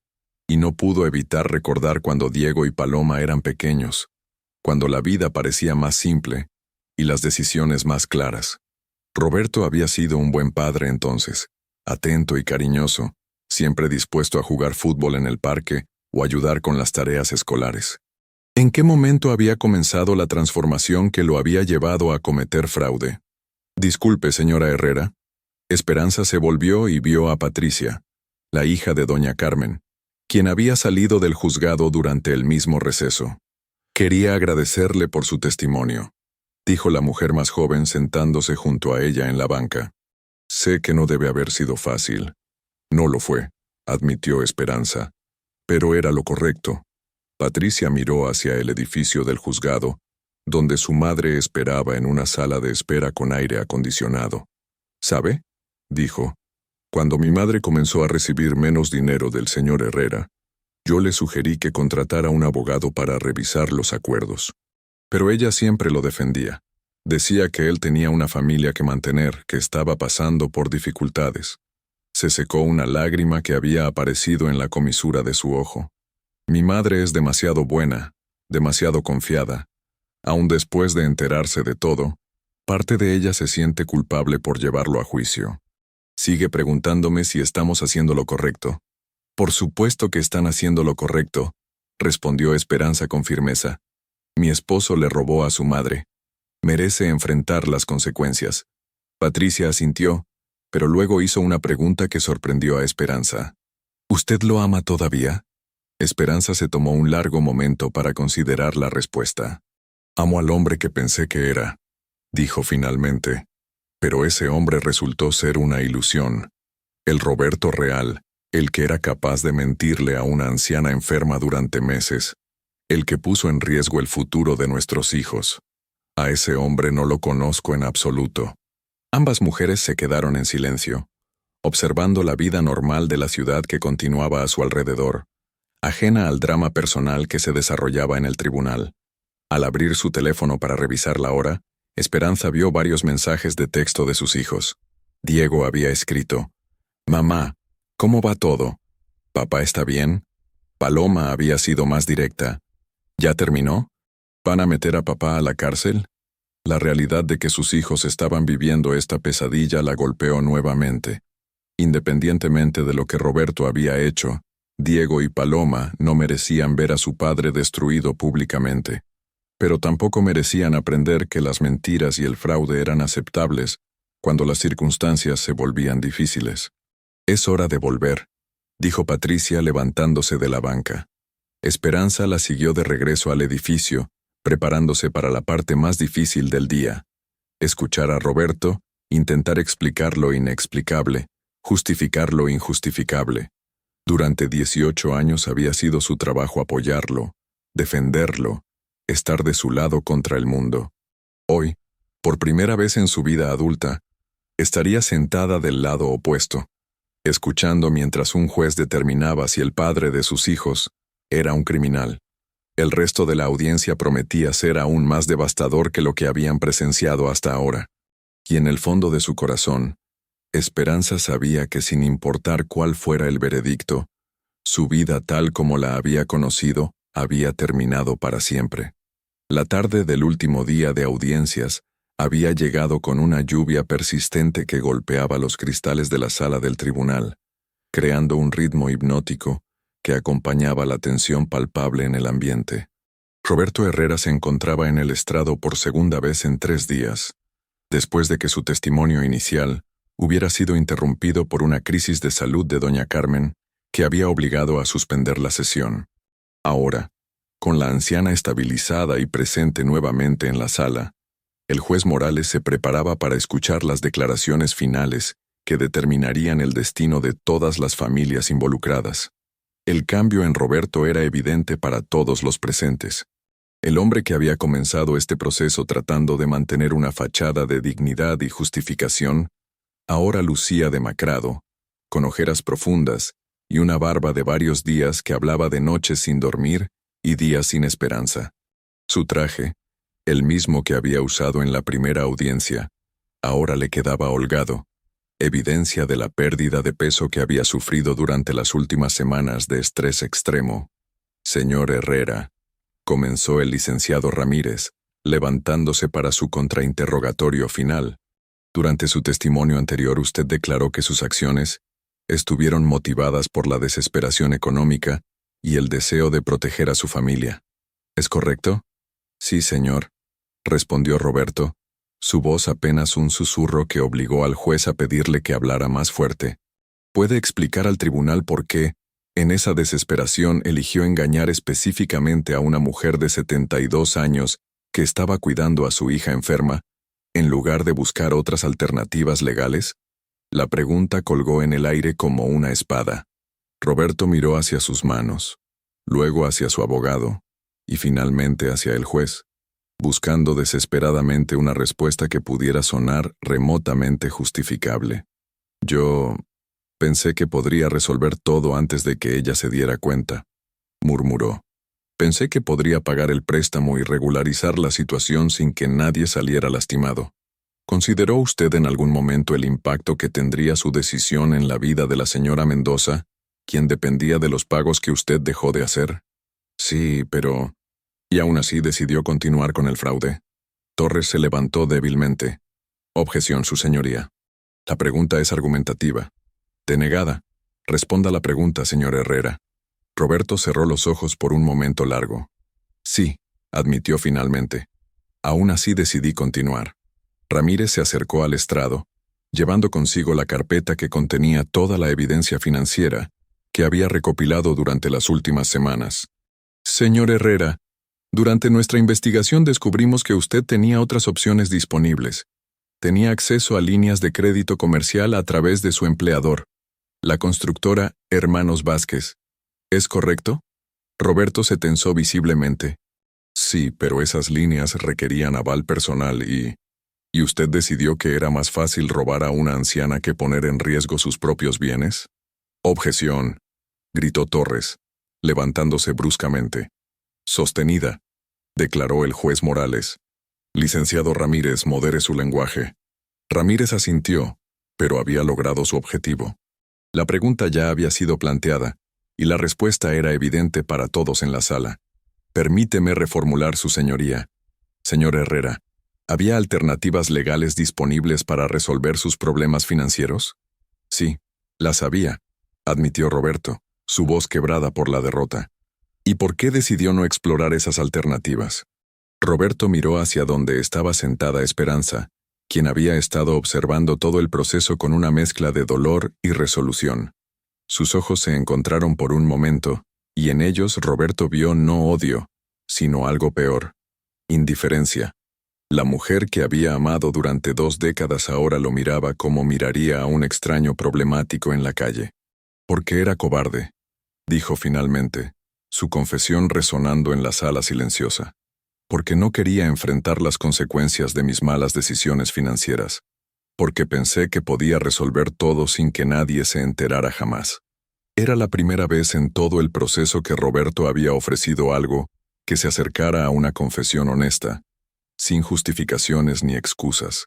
y no pudo evitar recordar cuando Diego y Paloma eran pequeños, cuando la vida parecía más simple y las decisiones más claras. Roberto había sido un buen padre entonces, atento y cariñoso, siempre dispuesto a jugar fútbol en el parque o ayudar con las tareas escolares. ¿En qué momento había comenzado la transformación que lo había llevado a cometer fraude? Disculpe, señora Herrera. Esperanza se volvió y vio a Patricia, la hija de doña Carmen, quien había salido del juzgado durante el mismo receso. Quería agradecerle por su testimonio, dijo la mujer más joven sentándose junto a ella en la banca. Sé que no debe haber sido fácil. No lo fue, admitió Esperanza. Pero era lo correcto. Patricia miró hacia el edificio del juzgado, donde su madre esperaba en una sala de espera con aire acondicionado. ¿Sabe?, dijo. Cuando mi madre comenzó a recibir menos dinero del señor Herrera, yo le sugerí que contratara un abogado para revisar los acuerdos. Pero ella siempre lo defendía. Decía que él tenía una familia que mantener, que estaba pasando por dificultades. Se secó una lágrima que había aparecido en la comisura de su ojo. Mi madre es demasiado buena, demasiado confiada. Aun después de enterarse de todo, parte de ella se siente culpable por llevarlo a juicio. Sigue preguntándome si estamos haciendo lo correcto. Por supuesto que están haciendo lo correcto, respondió Esperanza con firmeza. Mi esposo le robó a su madre. Merece enfrentar las consecuencias. Patricia asintió, pero luego hizo una pregunta que sorprendió a Esperanza. ¿Usted lo ama todavía? Esperanza se tomó un largo momento para considerar la respuesta. Amo al hombre que pensé que era, dijo finalmente. Pero ese hombre resultó ser una ilusión. El Roberto real, el que era capaz de mentirle a una anciana enferma durante meses, el que puso en riesgo el futuro de nuestros hijos. A ese hombre no lo conozco en absoluto. Ambas mujeres se quedaron en silencio, observando la vida normal de la ciudad que continuaba a su alrededor, ajena al drama personal que se desarrollaba en el tribunal. Al abrir su teléfono para revisar la hora, Esperanza vio varios mensajes de texto de sus hijos. Diego había escrito: «Mamá, ¿cómo va todo? ¿Papá está bien?» Paloma había sido más directa. ¿Ya terminó? ¿Van a meter a papá a la cárcel? La realidad de que sus hijos estaban viviendo esta pesadilla la golpeó nuevamente. Independientemente de lo que Roberto había hecho, Diego y Paloma no merecían ver a su padre destruido públicamente. Pero tampoco merecían aprender que las mentiras y el fraude eran aceptables cuando las circunstancias se volvían difíciles. «Es hora de volver», dijo Patricia levantándose de la banca. Esperanza la siguió de regreso al edificio, preparándose para la parte más difícil del día. Escuchar a Roberto, intentar explicar lo inexplicable, justificar lo injustificable. Durante 18 años había sido su trabajo apoyarlo, defenderlo, estar de su lado contra el mundo. Hoy, por primera vez en su vida adulta, estaría sentada del lado opuesto, escuchando mientras un juez determinaba si el padre de sus hijos era un criminal. El resto de la audiencia prometía ser aún más devastador que lo que habían presenciado hasta ahora. Y en el fondo de su corazón, Esperanza sabía que sin importar cuál fuera el veredicto, su vida tal como la había conocido había terminado para siempre. La tarde del último día de audiencias había llegado con una lluvia persistente que golpeaba los cristales de la sala del tribunal, creando un ritmo hipnótico que acompañaba la tensión palpable en el ambiente. Roberto Herrera se encontraba en el estrado por segunda vez en 3 días, después de que su testimonio inicial hubiera sido interrumpido por una crisis de salud de doña Carmen que había obligado a suspender la sesión. Ahora, con la anciana estabilizada y presente nuevamente en la sala, el juez Morales se preparaba para escuchar las declaraciones finales que determinarían el destino de todas las familias involucradas. El cambio en Roberto era evidente para todos los presentes. El hombre que había comenzado este proceso tratando de mantener una fachada de dignidad y justificación, ahora lucía demacrado, con ojeras profundas y una barba de varios días que hablaba de noches sin dormir y días sin esperanza. Su traje, el mismo que había usado en la primera audiencia, ahora le quedaba holgado, evidencia de la pérdida de peso que había sufrido durante las últimas semanas de estrés extremo. «Señor Herrera», comenzó el licenciado Ramírez, levantándose para su contrainterrogatorio final. Durante su testimonio anterior usted declaró que sus acciones estuvieron motivadas por la desesperación económica y el deseo de proteger a su familia. ¿Es correcto? Sí, señor, respondió Roberto, su voz apenas un susurro que obligó al juez a pedirle que hablara más fuerte. ¿Puede explicar al tribunal por qué, En esa desesperación eligió engañar específicamente a una mujer de 72 años que estaba cuidando a su hija enferma, en lugar de buscar otras alternativas legales. La pregunta colgó en el aire como una espada. Roberto miró hacia sus manos, luego hacia su abogado, y finalmente hacia el juez, buscando desesperadamente una respuesta que pudiera sonar remotamente justificable. Yo pensé que podría resolver todo antes de que ella se diera cuenta, murmuró. Pensé que podría pagar el préstamo y regularizar la situación sin que nadie saliera lastimado. ¿Consideró usted en algún momento el impacto que tendría su decisión en la vida de la señora Mendoza, quien dependía de los pagos que usted dejó de hacer? Sí, pero... ¿Y aún así decidió continuar con el fraude? Torres se levantó débilmente. Objeción, su señoría. La pregunta es argumentativa. Denegada. Responda la pregunta, señor Herrera. Roberto cerró los ojos por un momento largo. Sí, admitió finalmente. Aún así decidí continuar. Ramírez se acercó al estrado, llevando consigo la carpeta que contenía toda la evidencia financiera que había recopilado durante las últimas semanas. Señor Herrera, durante nuestra investigación descubrimos que usted tenía otras opciones disponibles. Tenía acceso a líneas de crédito comercial a través de su empleador, la constructora Hermanos Vázquez. ¿Es correcto? Roberto se tensó visiblemente. Sí, pero esas líneas requerían aval personal ¿Y usted decidió que era más fácil robar a una anciana que poner en riesgo sus propios bienes? Objeción, gritó Torres, levantándose bruscamente. Sostenida, declaró el juez Morales. Licenciado Ramírez, modere su lenguaje. Ramírez asintió, pero había logrado su objetivo. La pregunta ya había sido planteada, y la respuesta era evidente para todos en la sala. Permíteme reformular, su señoría. Señor Herrera, ¿había alternativas legales disponibles para resolver sus problemas financieros? Sí, las había, admitió Roberto, su voz quebrada por la derrota. ¿Y por qué decidió no explorar esas alternativas? Roberto miró hacia donde estaba sentada Esperanza, quien había estado observando todo el proceso con una mezcla de dolor y resolución. Sus ojos se encontraron por un momento, y en ellos Roberto vio no odio, sino algo peor: indiferencia. La mujer que había amado durante 2 décadas ahora lo miraba como miraría a un extraño problemático en la calle. Porque era cobarde, dijo finalmente, su confesión resonando en la sala silenciosa. Porque no quería enfrentar las consecuencias de mis malas decisiones financieras. Porque pensé que podía resolver todo sin que nadie se enterara jamás. Era la primera vez en todo el proceso que Roberto había ofrecido algo que se acercara a una confesión honesta, sin justificaciones ni excusas.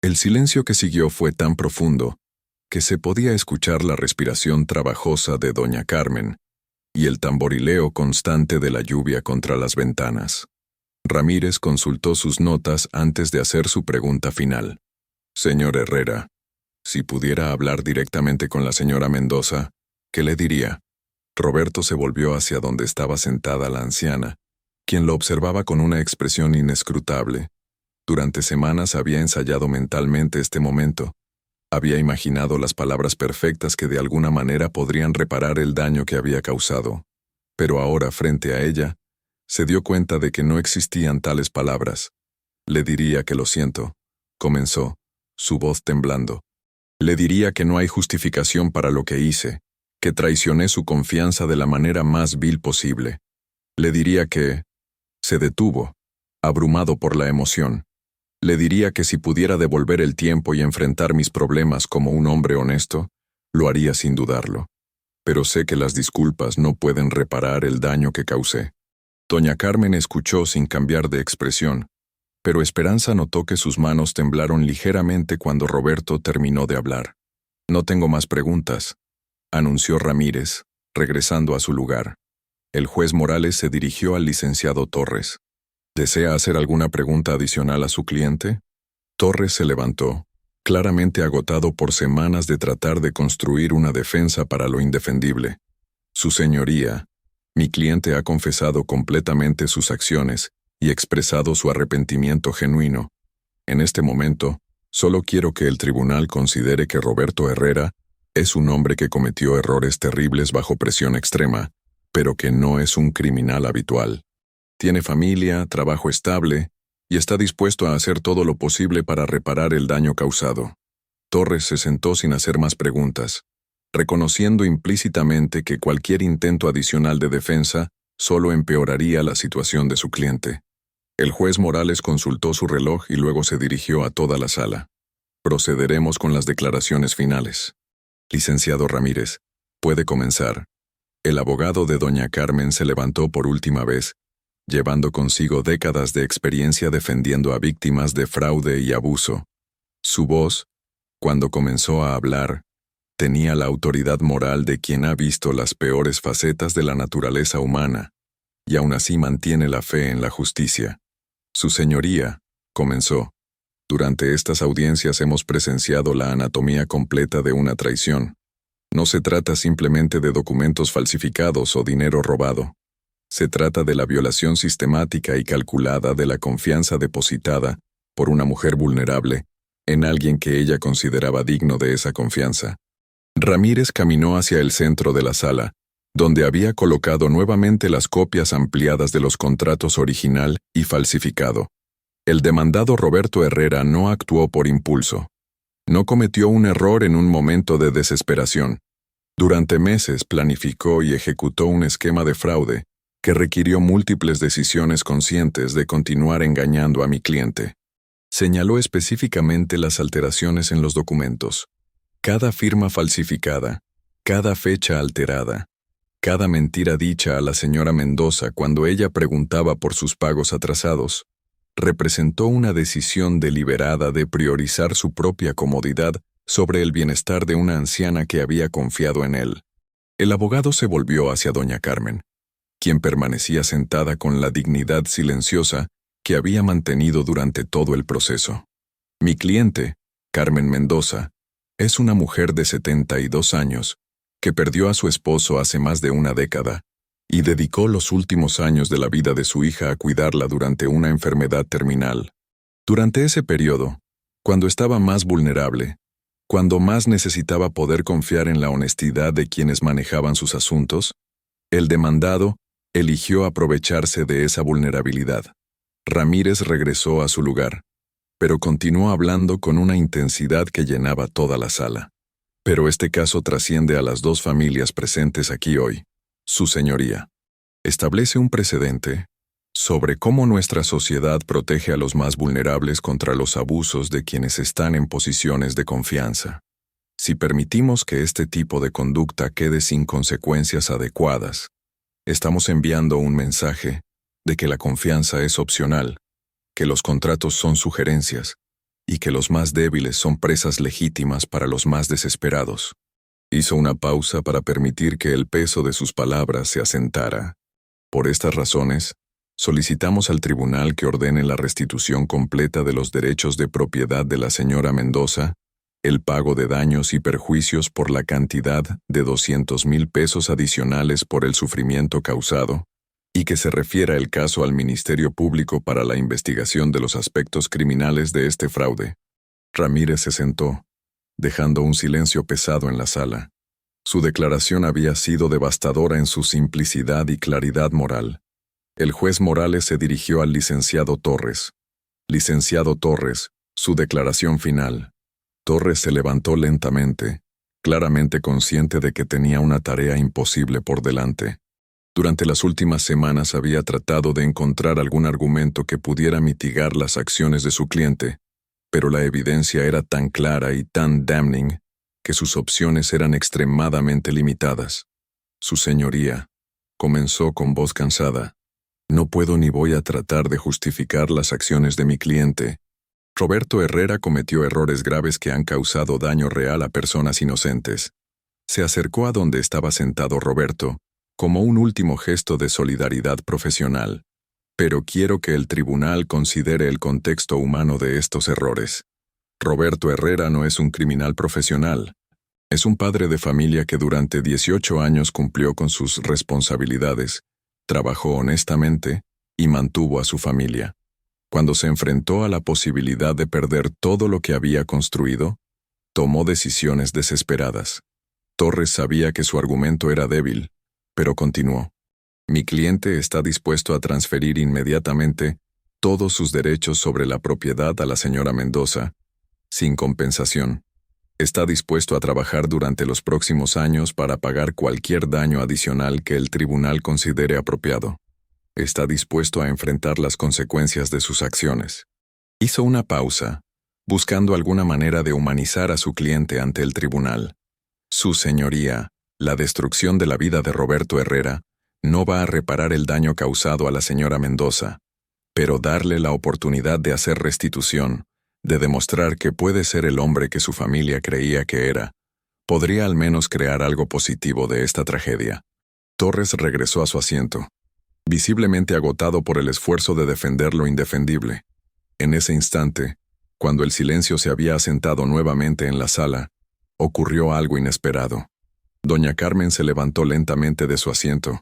El silencio que siguió fue tan profundo que se podía escuchar la respiración trabajosa de doña Carmen y el tamborileo constante de la lluvia contra las ventanas. Ramírez consultó sus notas antes de hacer su pregunta final. Señor Herrera, si pudiera hablar directamente con la señora Mendoza, ¿qué le diría? Roberto se volvió hacia donde estaba sentada la anciana, quien lo observaba con una expresión inescrutable. Durante semanas había ensayado mentalmente este momento. Había imaginado las palabras perfectas que de alguna manera podrían reparar el daño que había causado. Pero ahora, frente a ella, se dio cuenta de que no existían tales palabras. Le diría que lo siento, comenzó, su voz temblando. Le diría que no hay justificación para lo que hice, que traicioné su confianza de la manera más vil posible. Le diría que... Se detuvo, abrumado por la emoción. Le diría que si pudiera devolver el tiempo y enfrentar mis problemas como un hombre honesto, lo haría sin dudarlo. Pero sé que las disculpas no pueden reparar el daño que causé. Doña Carmen escuchó sin cambiar de expresión, pero Esperanza notó que sus manos temblaron ligeramente cuando Roberto terminó de hablar. No tengo más preguntas, anunció Ramírez, regresando a su lugar. El juez Morales se dirigió al licenciado Torres. ¿Desea hacer alguna pregunta adicional a su cliente? Torres se levantó, claramente agotado por semanas de tratar de construir una defensa para lo indefendible. Su señoría, mi cliente ha confesado completamente sus acciones y expresado su arrepentimiento genuino. En este momento, solo quiero que el tribunal considere que Roberto Herrera Es un hombre que cometió errores terribles bajo presión extrema, pero que no es un criminal habitual. Tiene familia, trabajo estable, y está dispuesto a hacer todo lo posible para reparar el daño causado. Torres se sentó sin hacer más preguntas, reconociendo implícitamente que cualquier intento adicional de defensa solo empeoraría la situación de su cliente. El juez Morales consultó su reloj y luego se dirigió a toda la sala. Procederemos con las declaraciones finales. Licenciado Ramírez, puede comenzar. El abogado de doña Carmen se levantó por última vez, llevando consigo décadas de experiencia defendiendo a víctimas de fraude y abuso. Su voz, cuando comenzó a hablar, tenía la autoridad moral de quien ha visto las peores facetas de la naturaleza humana, y aún así mantiene la fe en la justicia. Su señoría, comenzó. Durante estas audiencias hemos presenciado la anatomía completa de una traición. No se trata simplemente de documentos falsificados o dinero robado. Se trata de la violación sistemática y calculada de la confianza depositada por una mujer vulnerable en alguien que ella consideraba digno de esa confianza. Ramírez caminó hacia el centro de la sala, donde había colocado nuevamente las copias ampliadas de los contratos original y falsificado. El demandado Roberto Herrera no actuó por impulso. No cometió un error en un momento de desesperación. Durante meses planificó y ejecutó un esquema de fraude que requirió múltiples decisiones conscientes de continuar engañando a mi cliente. Señaló específicamente las alteraciones en los documentos. Cada firma falsificada, cada fecha alterada, cada mentira dicha a la señora Mendoza cuando ella preguntaba por sus pagos atrasados, representó una decisión deliberada de priorizar su propia comodidad sobre el bienestar de una anciana que había confiado en él. El abogado se volvió hacia doña Carmen, quien permanecía sentada con la dignidad silenciosa que había mantenido durante todo el proceso. Mi cliente, Carmen Mendoza, es una mujer de 72 años, que perdió a su esposo hace más de una década, y dedicó los últimos años de la vida de su hija a cuidarla durante una enfermedad terminal. Durante ese periodo, cuando estaba más vulnerable, cuando más necesitaba poder confiar en la honestidad de quienes manejaban sus asuntos, el demandado eligió aprovecharse de esa vulnerabilidad. Ramírez regresó a su lugar, pero continuó hablando con una intensidad que llenaba toda la sala. Pero este caso trasciende a las dos familias presentes aquí hoy. Su señoría establece un precedente sobre cómo nuestra sociedad protege a los más vulnerables contra los abusos de quienes están en posiciones de confianza. Si permitimos que este tipo de conducta quede sin consecuencias adecuadas, estamos enviando un mensaje de que la confianza es opcional, que los contratos son sugerencias y que los más débiles son presas legítimas para los más desesperados. Hizo una pausa para permitir que el peso de sus palabras se asentara. Por estas razones, solicitamos al tribunal que ordene la restitución completa de los derechos de propiedad de la señora Mendoza, el pago de daños y perjuicios por la cantidad de 200,000 pesos adicionales por el sufrimiento causado, y que se refiera el caso al Ministerio Público para la investigación de los aspectos criminales de este fraude. Ramírez se sentó, dejando un silencio pesado en la sala. Su declaración había sido devastadora en su simplicidad y claridad moral. El juez Morales se dirigió al licenciado Torres. Licenciado Torres, su declaración final. Torres se levantó lentamente, claramente consciente de que tenía una tarea imposible por delante. Durante las últimas semanas había tratado de encontrar algún argumento que pudiera mitigar las acciones de su cliente, pero la evidencia era tan clara y tan damning que sus opciones eran extremadamente limitadas. Su señoría comenzó con voz cansada. No puedo ni voy a tratar de justificar las acciones de mi cliente. Roberto Herrera cometió errores graves que han causado daño real a personas inocentes. Se acercó a donde estaba sentado Roberto, como un último gesto de solidaridad profesional. Pero quiero que el tribunal considere el contexto humano de estos errores. Roberto Herrera no es un criminal profesional. Es un padre de familia que durante 18 años cumplió con sus responsabilidades, trabajó honestamente y mantuvo a su familia. Cuando se enfrentó a la posibilidad de perder todo lo que había construido, tomó decisiones desesperadas. Torres sabía que su argumento era débil, pero continuó. Mi cliente está dispuesto a transferir inmediatamente todos sus derechos sobre la propiedad a la señora Mendoza, sin compensación. Está dispuesto a trabajar durante los próximos años para pagar cualquier daño adicional que el tribunal considere apropiado. Está dispuesto a enfrentar las consecuencias de sus acciones. Hizo una pausa, buscando alguna manera de humanizar a su cliente ante el tribunal. Su señoría, la destrucción de la vida de Roberto Herrera, no va a reparar el daño causado a la señora Mendoza, pero darle la oportunidad de hacer restitución, de demostrar que puede ser el hombre que su familia creía que era, podría al menos crear algo positivo de esta tragedia. Torres regresó a su asiento, visiblemente agotado por el esfuerzo de defender lo indefendible. En ese instante, cuando el silencio se había asentado nuevamente en la sala, ocurrió algo inesperado. Doña Carmen se levantó lentamente de su asiento,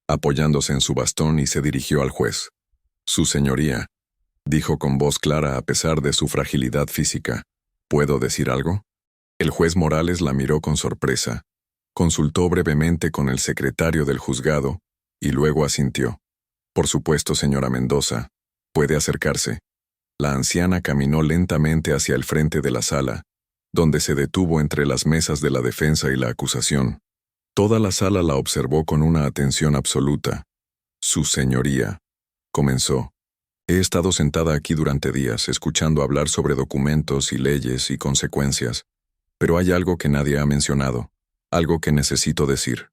apoyándose en su bastón, y se dirigió al juez. Su señoría, dijo con voz clara a pesar de su fragilidad física, ¿puedo decir algo? El juez Morales la miró con sorpresa, consultó brevemente con el secretario del juzgado, y luego asintió. Por supuesto, señora Mendoza, puede acercarse. La anciana caminó lentamente hacia el frente de la sala, donde se detuvo entre las mesas de la defensa y la acusación. Toda la sala la observó con una atención absoluta. Su señoría, comenzó. He estado sentada aquí durante días, escuchando hablar sobre documentos y leyes y consecuencias, pero hay algo que nadie ha mencionado, algo que necesito decir.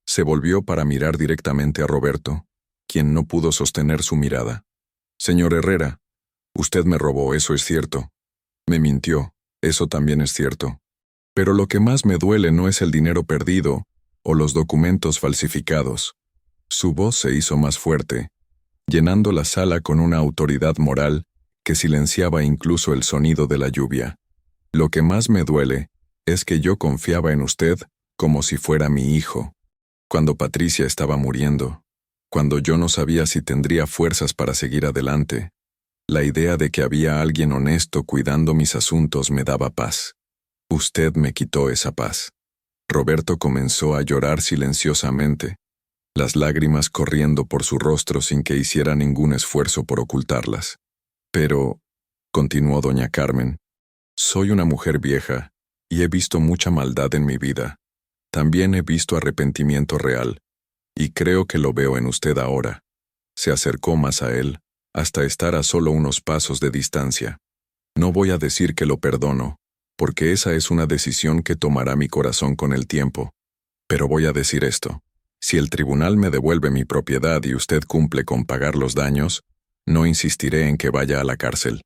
Se volvió para mirar directamente a Roberto, quien no pudo sostener su mirada. Señor Herrera, usted me robó, eso es cierto. Me mintió, eso también es cierto. Pero lo que más me duele no es el dinero perdido o los documentos falsificados. Su voz se hizo más fuerte, llenando la sala con una autoridad moral que silenciaba incluso el sonido de la lluvia. Lo que más me duele es que yo confiaba en usted como si fuera mi hijo. Cuando Patricia estaba muriendo, cuando yo no sabía si tendría fuerzas para seguir adelante, la idea de que había alguien honesto cuidando mis asuntos me daba paz. Usted me quitó esa paz. Roberto comenzó a llorar silenciosamente, las lágrimas corriendo por su rostro sin que hiciera ningún esfuerzo por ocultarlas. Pero, continuó doña Carmen, soy una mujer vieja y he visto mucha maldad en mi vida. También he visto arrepentimiento real, y creo que lo veo en usted ahora. Se acercó más a él, hasta estar a solo unos pasos de distancia. No voy a decir que lo perdono, porque esa es una decisión que tomará mi corazón con el tiempo. Pero voy a decir esto. Si el tribunal me devuelve mi propiedad y usted cumple con pagar los daños, no insistiré en que vaya a la cárcel.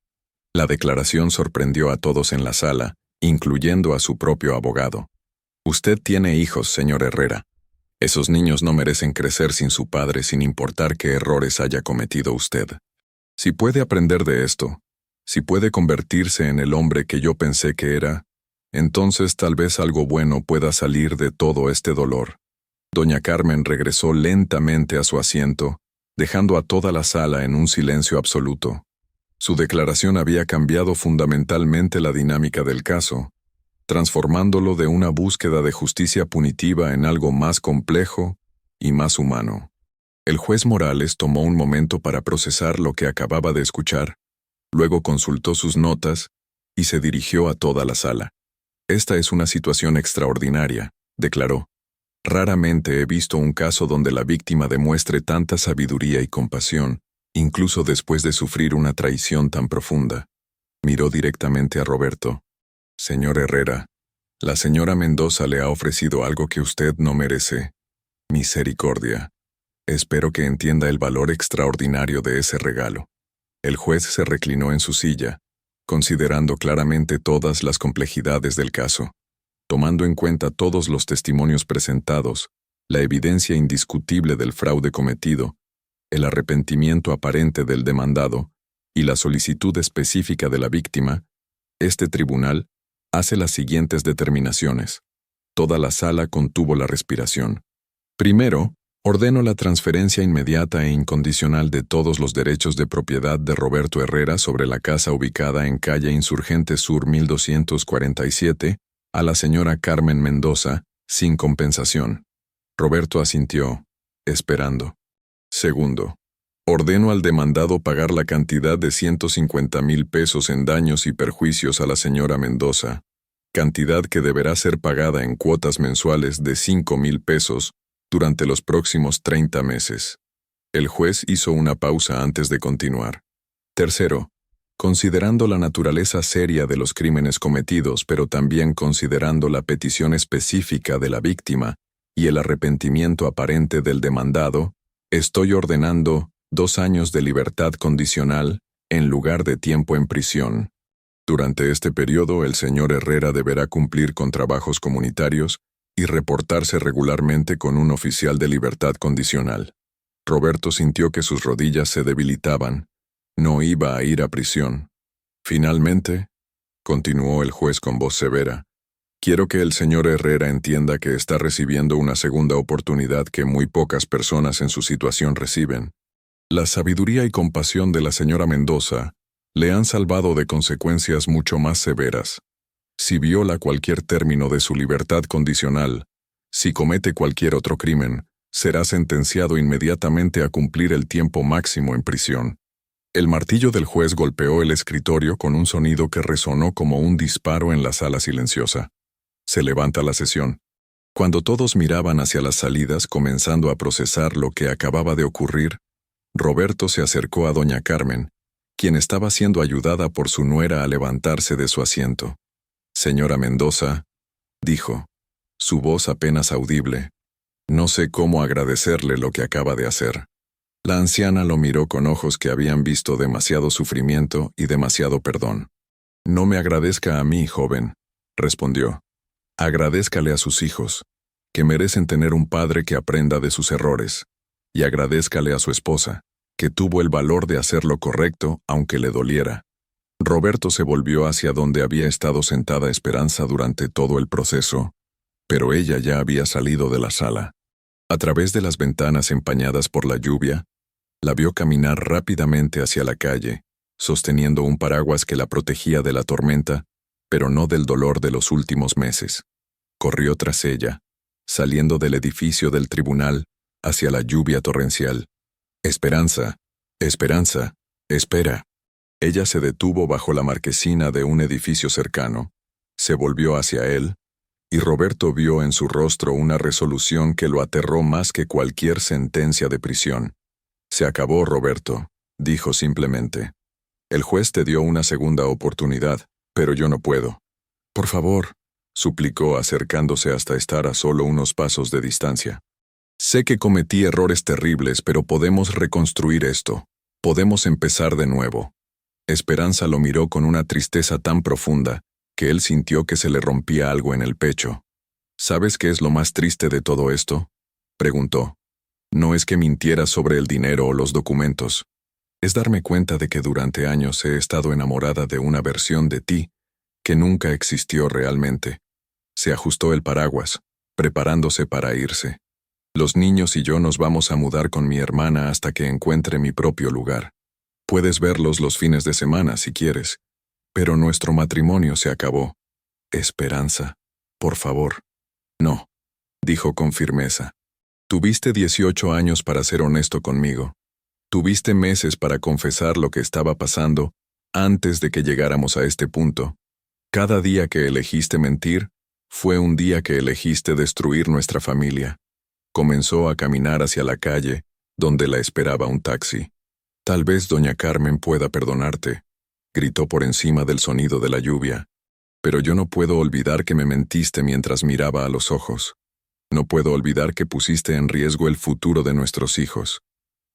La declaración sorprendió a todos en la sala, incluyendo a su propio abogado. Usted tiene hijos, señor Herrera. Esos niños no merecen crecer sin su padre, sin importar qué errores haya cometido usted. Si puede aprender de esto, si puede convertirse en el hombre que yo pensé que era, entonces tal vez algo bueno pueda salir de todo este dolor. Doña Carmen regresó lentamente a su asiento, dejando a toda la sala en un silencio absoluto. Su declaración había cambiado fundamentalmente la dinámica del caso, transformándolo de una búsqueda de justicia punitiva en algo más complejo y más humano. El juez Morales tomó un momento para procesar lo que acababa de escuchar, luego consultó sus notas y se dirigió a toda la sala. Esta es una situación extraordinaria, declaró. Raramente he visto un caso donde la víctima demuestre tanta sabiduría y compasión, incluso después de sufrir una traición tan profunda. Miró directamente a Roberto. Señor Herrera, la señora Mendoza le ha ofrecido algo que usted no merece. Misericordia. Espero que entienda el valor extraordinario de ese regalo. El juez se reclinó en su silla, considerando claramente todas las complejidades del caso. Tomando en cuenta todos los testimonios presentados, la evidencia indiscutible del fraude cometido, el arrepentimiento aparente del demandado y la solicitud específica de la víctima, este tribunal hace las siguientes determinaciones. Toda la sala contuvo la respiración. Primero, ordeno la transferencia inmediata e incondicional de todos los derechos de propiedad de Roberto Herrera sobre la casa ubicada en calle Insurgente Sur 1247, a la señora Carmen Mendoza, sin compensación. Roberto asintió, esperando. Segundo, ordeno al demandado pagar la cantidad de 150,000 pesos en daños y perjuicios a la señora Mendoza, cantidad que deberá ser pagada en cuotas mensuales de 5,000 pesos durante los próximos 30 meses. El juez hizo una pausa antes de continuar. Tercero, considerando la naturaleza seria de los crímenes cometidos, pero también considerando la petición específica de la víctima y el arrepentimiento aparente del demandado, estoy ordenando 2 años de libertad condicional en lugar de tiempo en prisión. Durante este periodo, el señor Herrera deberá cumplir con trabajos comunitarios y reportarse regularmente con un oficial de libertad condicional. Roberto sintió que sus rodillas se debilitaban. No iba a ir a prisión. Finalmente, continuó el juez con voz severa, quiero que el señor Herrera entienda que está recibiendo una segunda oportunidad que muy pocas personas en su situación reciben. La sabiduría y compasión de la señora Mendoza le han salvado de consecuencias mucho más severas. Si viola cualquier término de su libertad condicional, si comete cualquier otro crimen, será sentenciado inmediatamente a cumplir el tiempo máximo en prisión. El martillo del juez golpeó el escritorio con un sonido que resonó como un disparo en la sala silenciosa. Se levanta la sesión. Cuando todos miraban hacia las salidas comenzando a procesar lo que acababa de ocurrir, Roberto se acercó a doña Carmen, quien estaba siendo ayudada por su nuera a levantarse de su asiento. Señora Mendoza, dijo, su voz apenas audible, no sé cómo agradecerle lo que acaba de hacer. La anciana lo miró con ojos que habían visto demasiado sufrimiento y demasiado perdón. No me agradezca a mí, joven, respondió. Agradézcale a sus hijos, que merecen tener un padre que aprenda de sus errores, y agradézcale a su esposa, que tuvo el valor de hacer lo correcto aunque le doliera. Roberto se volvió hacia donde había estado sentada Esperanza durante todo el proceso, pero ella ya había salido de la sala. A través de las ventanas empañadas por la lluvia, la vio caminar rápidamente hacia la calle, sosteniendo un paraguas que la protegía de la tormenta, pero no del dolor de los últimos meses. Corrió tras ella, saliendo del edificio del tribunal hacia la lluvia torrencial. Esperanza, Esperanza, espera. Ella se detuvo bajo la marquesina de un edificio cercano, se volvió hacia él, y Roberto vio en su rostro una resolución que lo aterró más que cualquier sentencia de prisión. Se acabó, Roberto, dijo simplemente. El juez te dio una segunda oportunidad, pero yo no puedo. Por favor, suplicó acercándose hasta estar a solo unos pasos de distancia. Sé que cometí errores terribles, pero podemos reconstruir esto. Podemos empezar de nuevo. Esperanza lo miró con una tristeza tan profunda que él sintió que se le rompía algo en el pecho. ¿Sabes qué es lo más triste de todo esto?, preguntó. No es que mintiera sobre el dinero o los documentos. Es darme cuenta de que durante años he estado enamorada de una versión de ti que nunca existió realmente. Se ajustó el paraguas, preparándose para irse. Los niños y yo nos vamos a mudar con mi hermana hasta que encuentre mi propio lugar. Puedes verlos los fines de semana si quieres, pero nuestro matrimonio se acabó. Esperanza, por favor. No, dijo con firmeza. Tuviste 18 años para ser honesto conmigo. Tuviste meses para confesar lo que estaba pasando antes de que llegáramos a este punto. Cada día que elegiste mentir, fue un día que elegiste destruir nuestra familia. Comenzó a caminar hacia la calle, donde la esperaba un taxi. Tal vez doña Carmen pueda perdonarte, gritó por encima del sonido de la lluvia. Pero yo no puedo olvidar que me mentiste mientras miraba a los ojos. No puedo olvidar que pusiste en riesgo el futuro de nuestros hijos.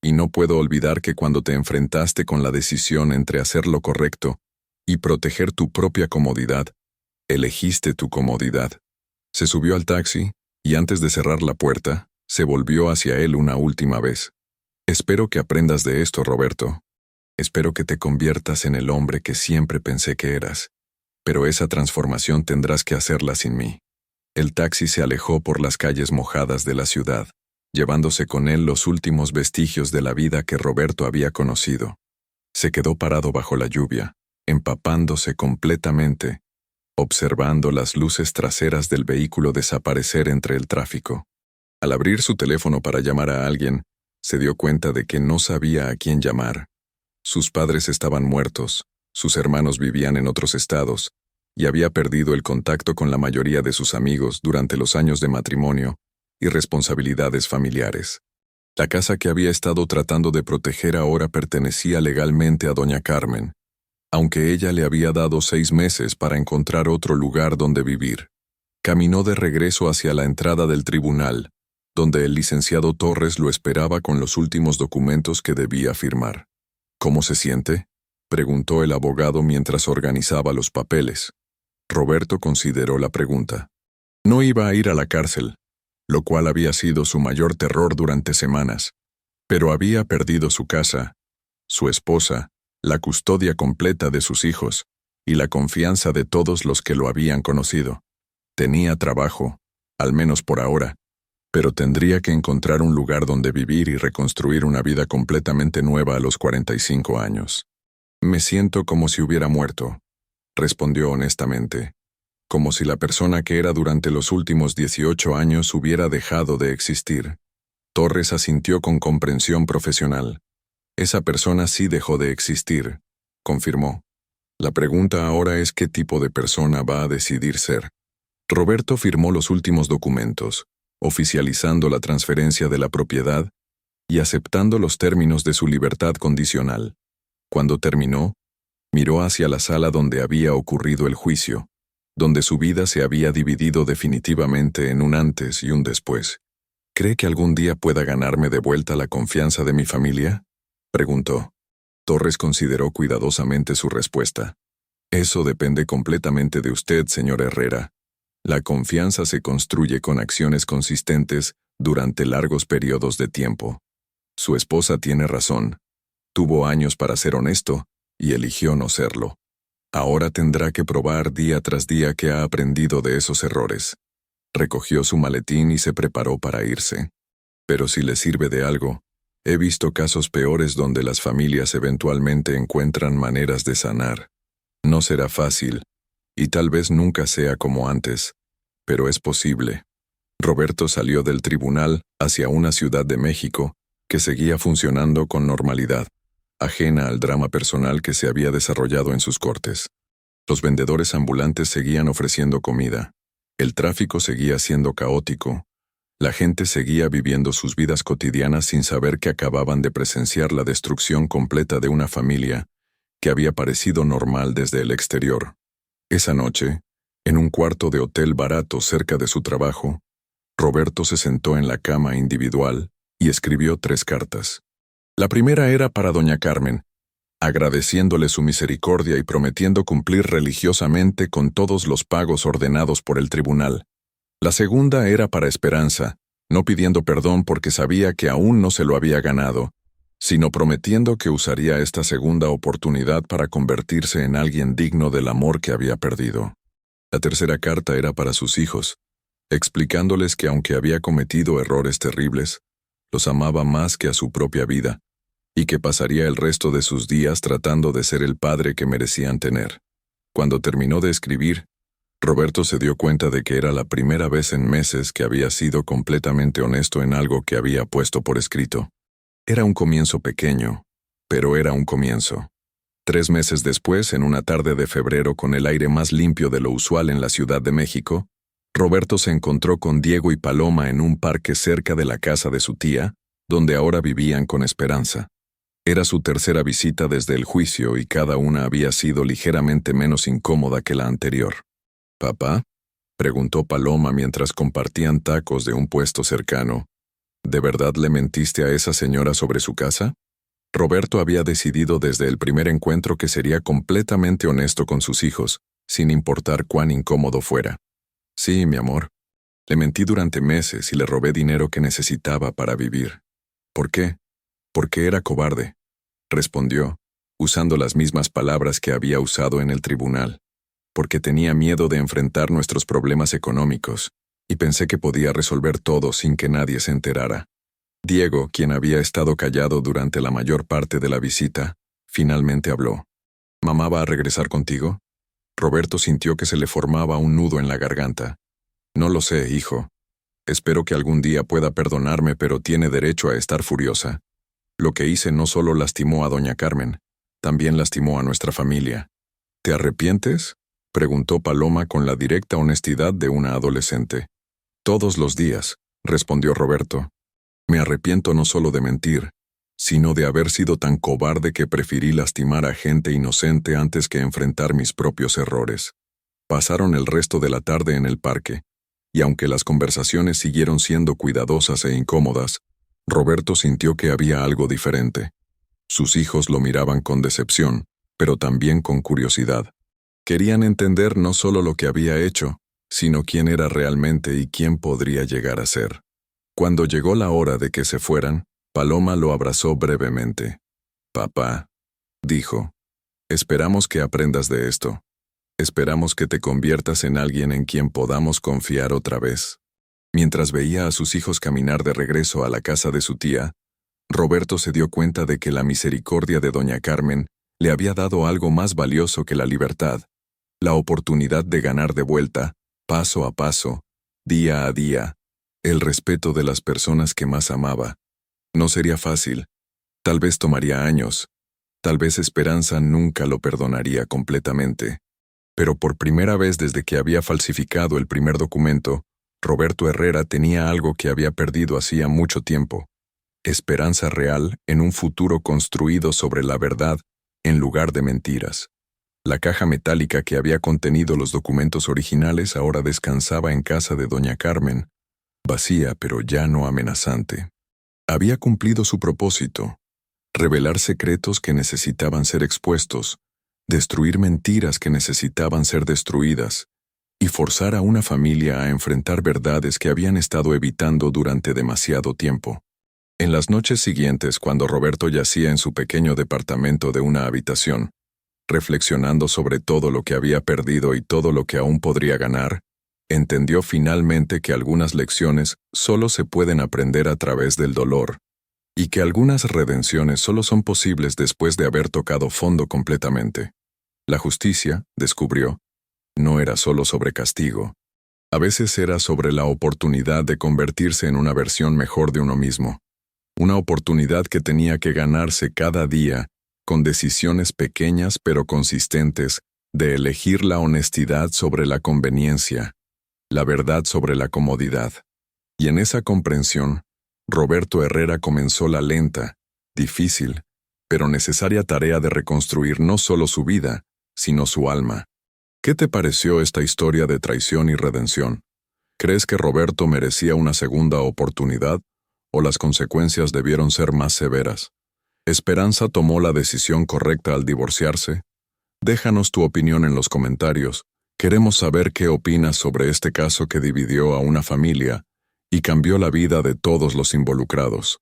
Y no puedo olvidar que cuando te enfrentaste con la decisión entre hacer lo correcto y proteger tu propia comodidad, elegiste tu comodidad. Se subió al taxi, y antes de cerrar la puerta, se volvió hacia él una última vez. Espero que aprendas de esto, Roberto. Espero que te conviertas en el hombre que siempre pensé que eras. Pero esa transformación tendrás que hacerla sin mí. El taxi se alejó por las calles mojadas de la ciudad, llevándose con él los últimos vestigios de la vida que Roberto había conocido. Se quedó parado bajo la lluvia, empapándose completamente, observando las luces traseras del vehículo desaparecer entre el tráfico. Al abrir su teléfono para llamar a alguien, se dio cuenta de que no sabía a quién llamar. Sus padres estaban muertos, sus hermanos vivían en otros estados, y había perdido el contacto con la mayoría de sus amigos durante los años de matrimonio y responsabilidades familiares. La casa que había estado tratando de proteger ahora pertenecía legalmente a doña Carmen, aunque ella le había dado 6 meses para encontrar otro lugar donde vivir. Caminó de regreso hacia la entrada del tribunal, donde el licenciado Torres lo esperaba con los últimos documentos que debía firmar. ¿Cómo se siente?, preguntó el abogado mientras organizaba los papeles. Roberto consideró la pregunta. No iba a ir a la cárcel, lo cual había sido su mayor terror durante semanas, pero había perdido su casa, su esposa, la custodia completa de sus hijos y la confianza de todos los que lo habían conocido. Tenía trabajo, al menos por ahora, pero tendría que encontrar un lugar donde vivir y reconstruir una vida completamente nueva a los 45 años. Me siento como si hubiera muerto, respondió honestamente, como si la persona que era durante los últimos 18 años hubiera dejado de existir. Torres asintió con comprensión profesional. Esa persona sí dejó de existir, confirmó. La pregunta ahora es qué tipo de persona va a decidir ser. Roberto firmó los últimos documentos, oficializando la transferencia de la propiedad y aceptando los términos de su libertad condicional. Cuando terminó, miró hacia la sala donde había ocurrido el juicio, donde su vida se había dividido definitivamente en un antes y un después. ¿Cree que algún día pueda ganarme de vuelta la confianza de mi familia?, preguntó. Torres consideró cuidadosamente su respuesta. Eso depende completamente de usted, señor Herrera. La confianza se construye con acciones consistentes durante largos periodos de tiempo. Su esposa tiene razón. Tuvo años para ser honesto y eligió no serlo. Ahora tendrá que probar día tras día que ha aprendido de esos errores. Recogió su maletín y se preparó para irse. Pero si le sirve de algo, he visto casos peores donde las familias eventualmente encuentran maneras de sanar. No será fácil, y tal vez nunca sea como antes, pero es posible. Roberto salió del tribunal hacia una Ciudad de México que seguía funcionando con normalidad, ajena al drama personal que se había desarrollado en sus cortes. Los vendedores ambulantes seguían ofreciendo comida. El tráfico seguía siendo caótico. La gente seguía viviendo sus vidas cotidianas sin saber que acababan de presenciar la destrucción completa de una familia que había parecido normal desde el exterior. Esa noche, en un cuarto de hotel barato cerca de su trabajo, Roberto se sentó en la cama individual y escribió 3 cartas. La primera era para doña Carmen, agradeciéndole su misericordia y prometiendo cumplir religiosamente con todos los pagos ordenados por el tribunal. La segunda era para Esperanza, no pidiendo perdón porque sabía que aún no se lo había ganado, sino prometiendo que usaría esta segunda oportunidad para convertirse en alguien digno del amor que había perdido. La tercera carta era para sus hijos, explicándoles que aunque había cometido errores terribles, los amaba más que a su propia vida, y que pasaría el resto de sus días tratando de ser el padre que merecían tener. Cuando terminó de escribir, Roberto se dio cuenta de que era la primera vez en meses que había sido completamente honesto en algo que había puesto por escrito. Era un comienzo pequeño, pero era un comienzo. 3 meses después, en una tarde de febrero con el aire más limpio de lo usual en la Ciudad de México, Roberto se encontró con Diego y Paloma en un parque cerca de la casa de su tía, donde ahora vivían con Esperanza. Era su tercera visita desde el juicio y cada una había sido ligeramente menos incómoda que la anterior. «¿Papá?», preguntó Paloma mientras compartían tacos de un puesto cercano. «¿De verdad le mentiste a esa señora sobre su casa?». Roberto había decidido desde el primer encuentro que sería completamente honesto con sus hijos, sin importar cuán incómodo fuera. «Sí, mi amor. Le mentí durante meses y le robé dinero que necesitaba para vivir». «¿Por qué?». «Porque era cobarde», respondió, usando las mismas palabras que había usado en el tribunal. «Porque tenía miedo de enfrentar nuestros problemas económicos, y pensé que podía resolver todo sin que nadie se enterara». Diego, quien había estado callado durante la mayor parte de la visita, finalmente habló. «¿Mamá va a regresar contigo?». Roberto sintió que se le formaba un nudo en la garganta. No lo sé, hijo. Espero que algún día pueda perdonarme, pero tiene derecho a estar furiosa. Lo que hice no solo lastimó a doña Carmen, también lastimó a nuestra familia. ¿Te arrepientes?, preguntó Paloma con la directa honestidad de una adolescente. Todos los días, respondió Roberto. Me arrepiento no solo de mentir, sino de haber sido tan cobarde que preferí lastimar a gente inocente antes que enfrentar mis propios errores. Pasaron el resto de la tarde en el parque, y aunque las conversaciones siguieron siendo cuidadosas e incómodas, Roberto sintió que había algo diferente. Sus hijos lo miraban con decepción, pero también con curiosidad. Querían entender no solo lo que había hecho, sino quién era realmente y quién podría llegar a ser. Cuando llegó la hora de que se fueran, Paloma lo abrazó brevemente. Papá, dijo, esperamos que aprendas de esto. Esperamos que te conviertas en alguien en quien podamos confiar otra vez. Mientras veía a sus hijos caminar de regreso a la casa de su tía, Roberto se dio cuenta de que la misericordia de doña Carmen le había dado algo más valioso que la libertad, la oportunidad de ganar de vuelta, paso a paso, día a día, el respeto de las personas que más amaba. No sería fácil, tal vez tomaría años, tal vez Esperanza nunca lo perdonaría completamente. Pero por primera vez desde que había falsificado el primer documento, Roberto Herrera tenía algo que había perdido hacía mucho tiempo: esperanza real en un futuro construido sobre la verdad en lugar de mentiras. La caja metálica que había contenido los documentos originales ahora descansaba en casa de doña Carmen, vacía pero ya no amenazante. Había cumplido su propósito: revelar secretos que necesitaban ser expuestos, destruir mentiras que necesitaban ser destruidas, y forzar a una familia a enfrentar verdades que habían estado evitando durante demasiado tiempo. En las noches siguientes, cuando Roberto yacía en su pequeño departamento de una habitación, reflexionando sobre todo lo que había perdido y todo lo que aún podría ganar, entendió finalmente que algunas lecciones solo se pueden aprender a través del dolor, y que algunas redenciones solo son posibles después de haber tocado fondo completamente. La justicia, descubrió, no era solo sobre castigo. A veces era sobre la oportunidad de convertirse en una versión mejor de uno mismo. Una oportunidad que tenía que ganarse cada día, con decisiones pequeñas pero consistentes, de elegir la honestidad sobre la conveniencia, la verdad sobre la comodidad. Y en esa comprensión, Roberto Herrera comenzó la lenta, difícil, pero necesaria tarea de reconstruir no solo su vida, sino su alma. ¿Qué te pareció esta historia de traición y redención? ¿Crees que Roberto merecía una segunda oportunidad, o las consecuencias debieron ser más severas? ¿Esperanza tomó la decisión correcta al divorciarse? Déjanos tu opinión en los comentarios. Queremos saber qué opinas sobre este caso que dividió a una familia y cambió la vida de todos los involucrados.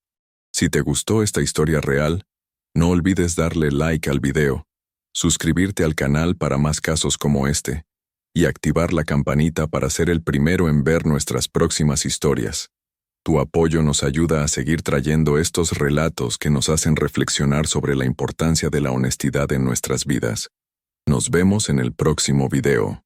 Si te gustó esta historia real, no olvides darle like al video, suscribirte al canal para más casos como este, y activar la campanita para ser el primero en ver nuestras próximas historias. Tu apoyo nos ayuda a seguir trayendo estos relatos que nos hacen reflexionar sobre la importancia de la honestidad en nuestras vidas. Nos vemos en el próximo video.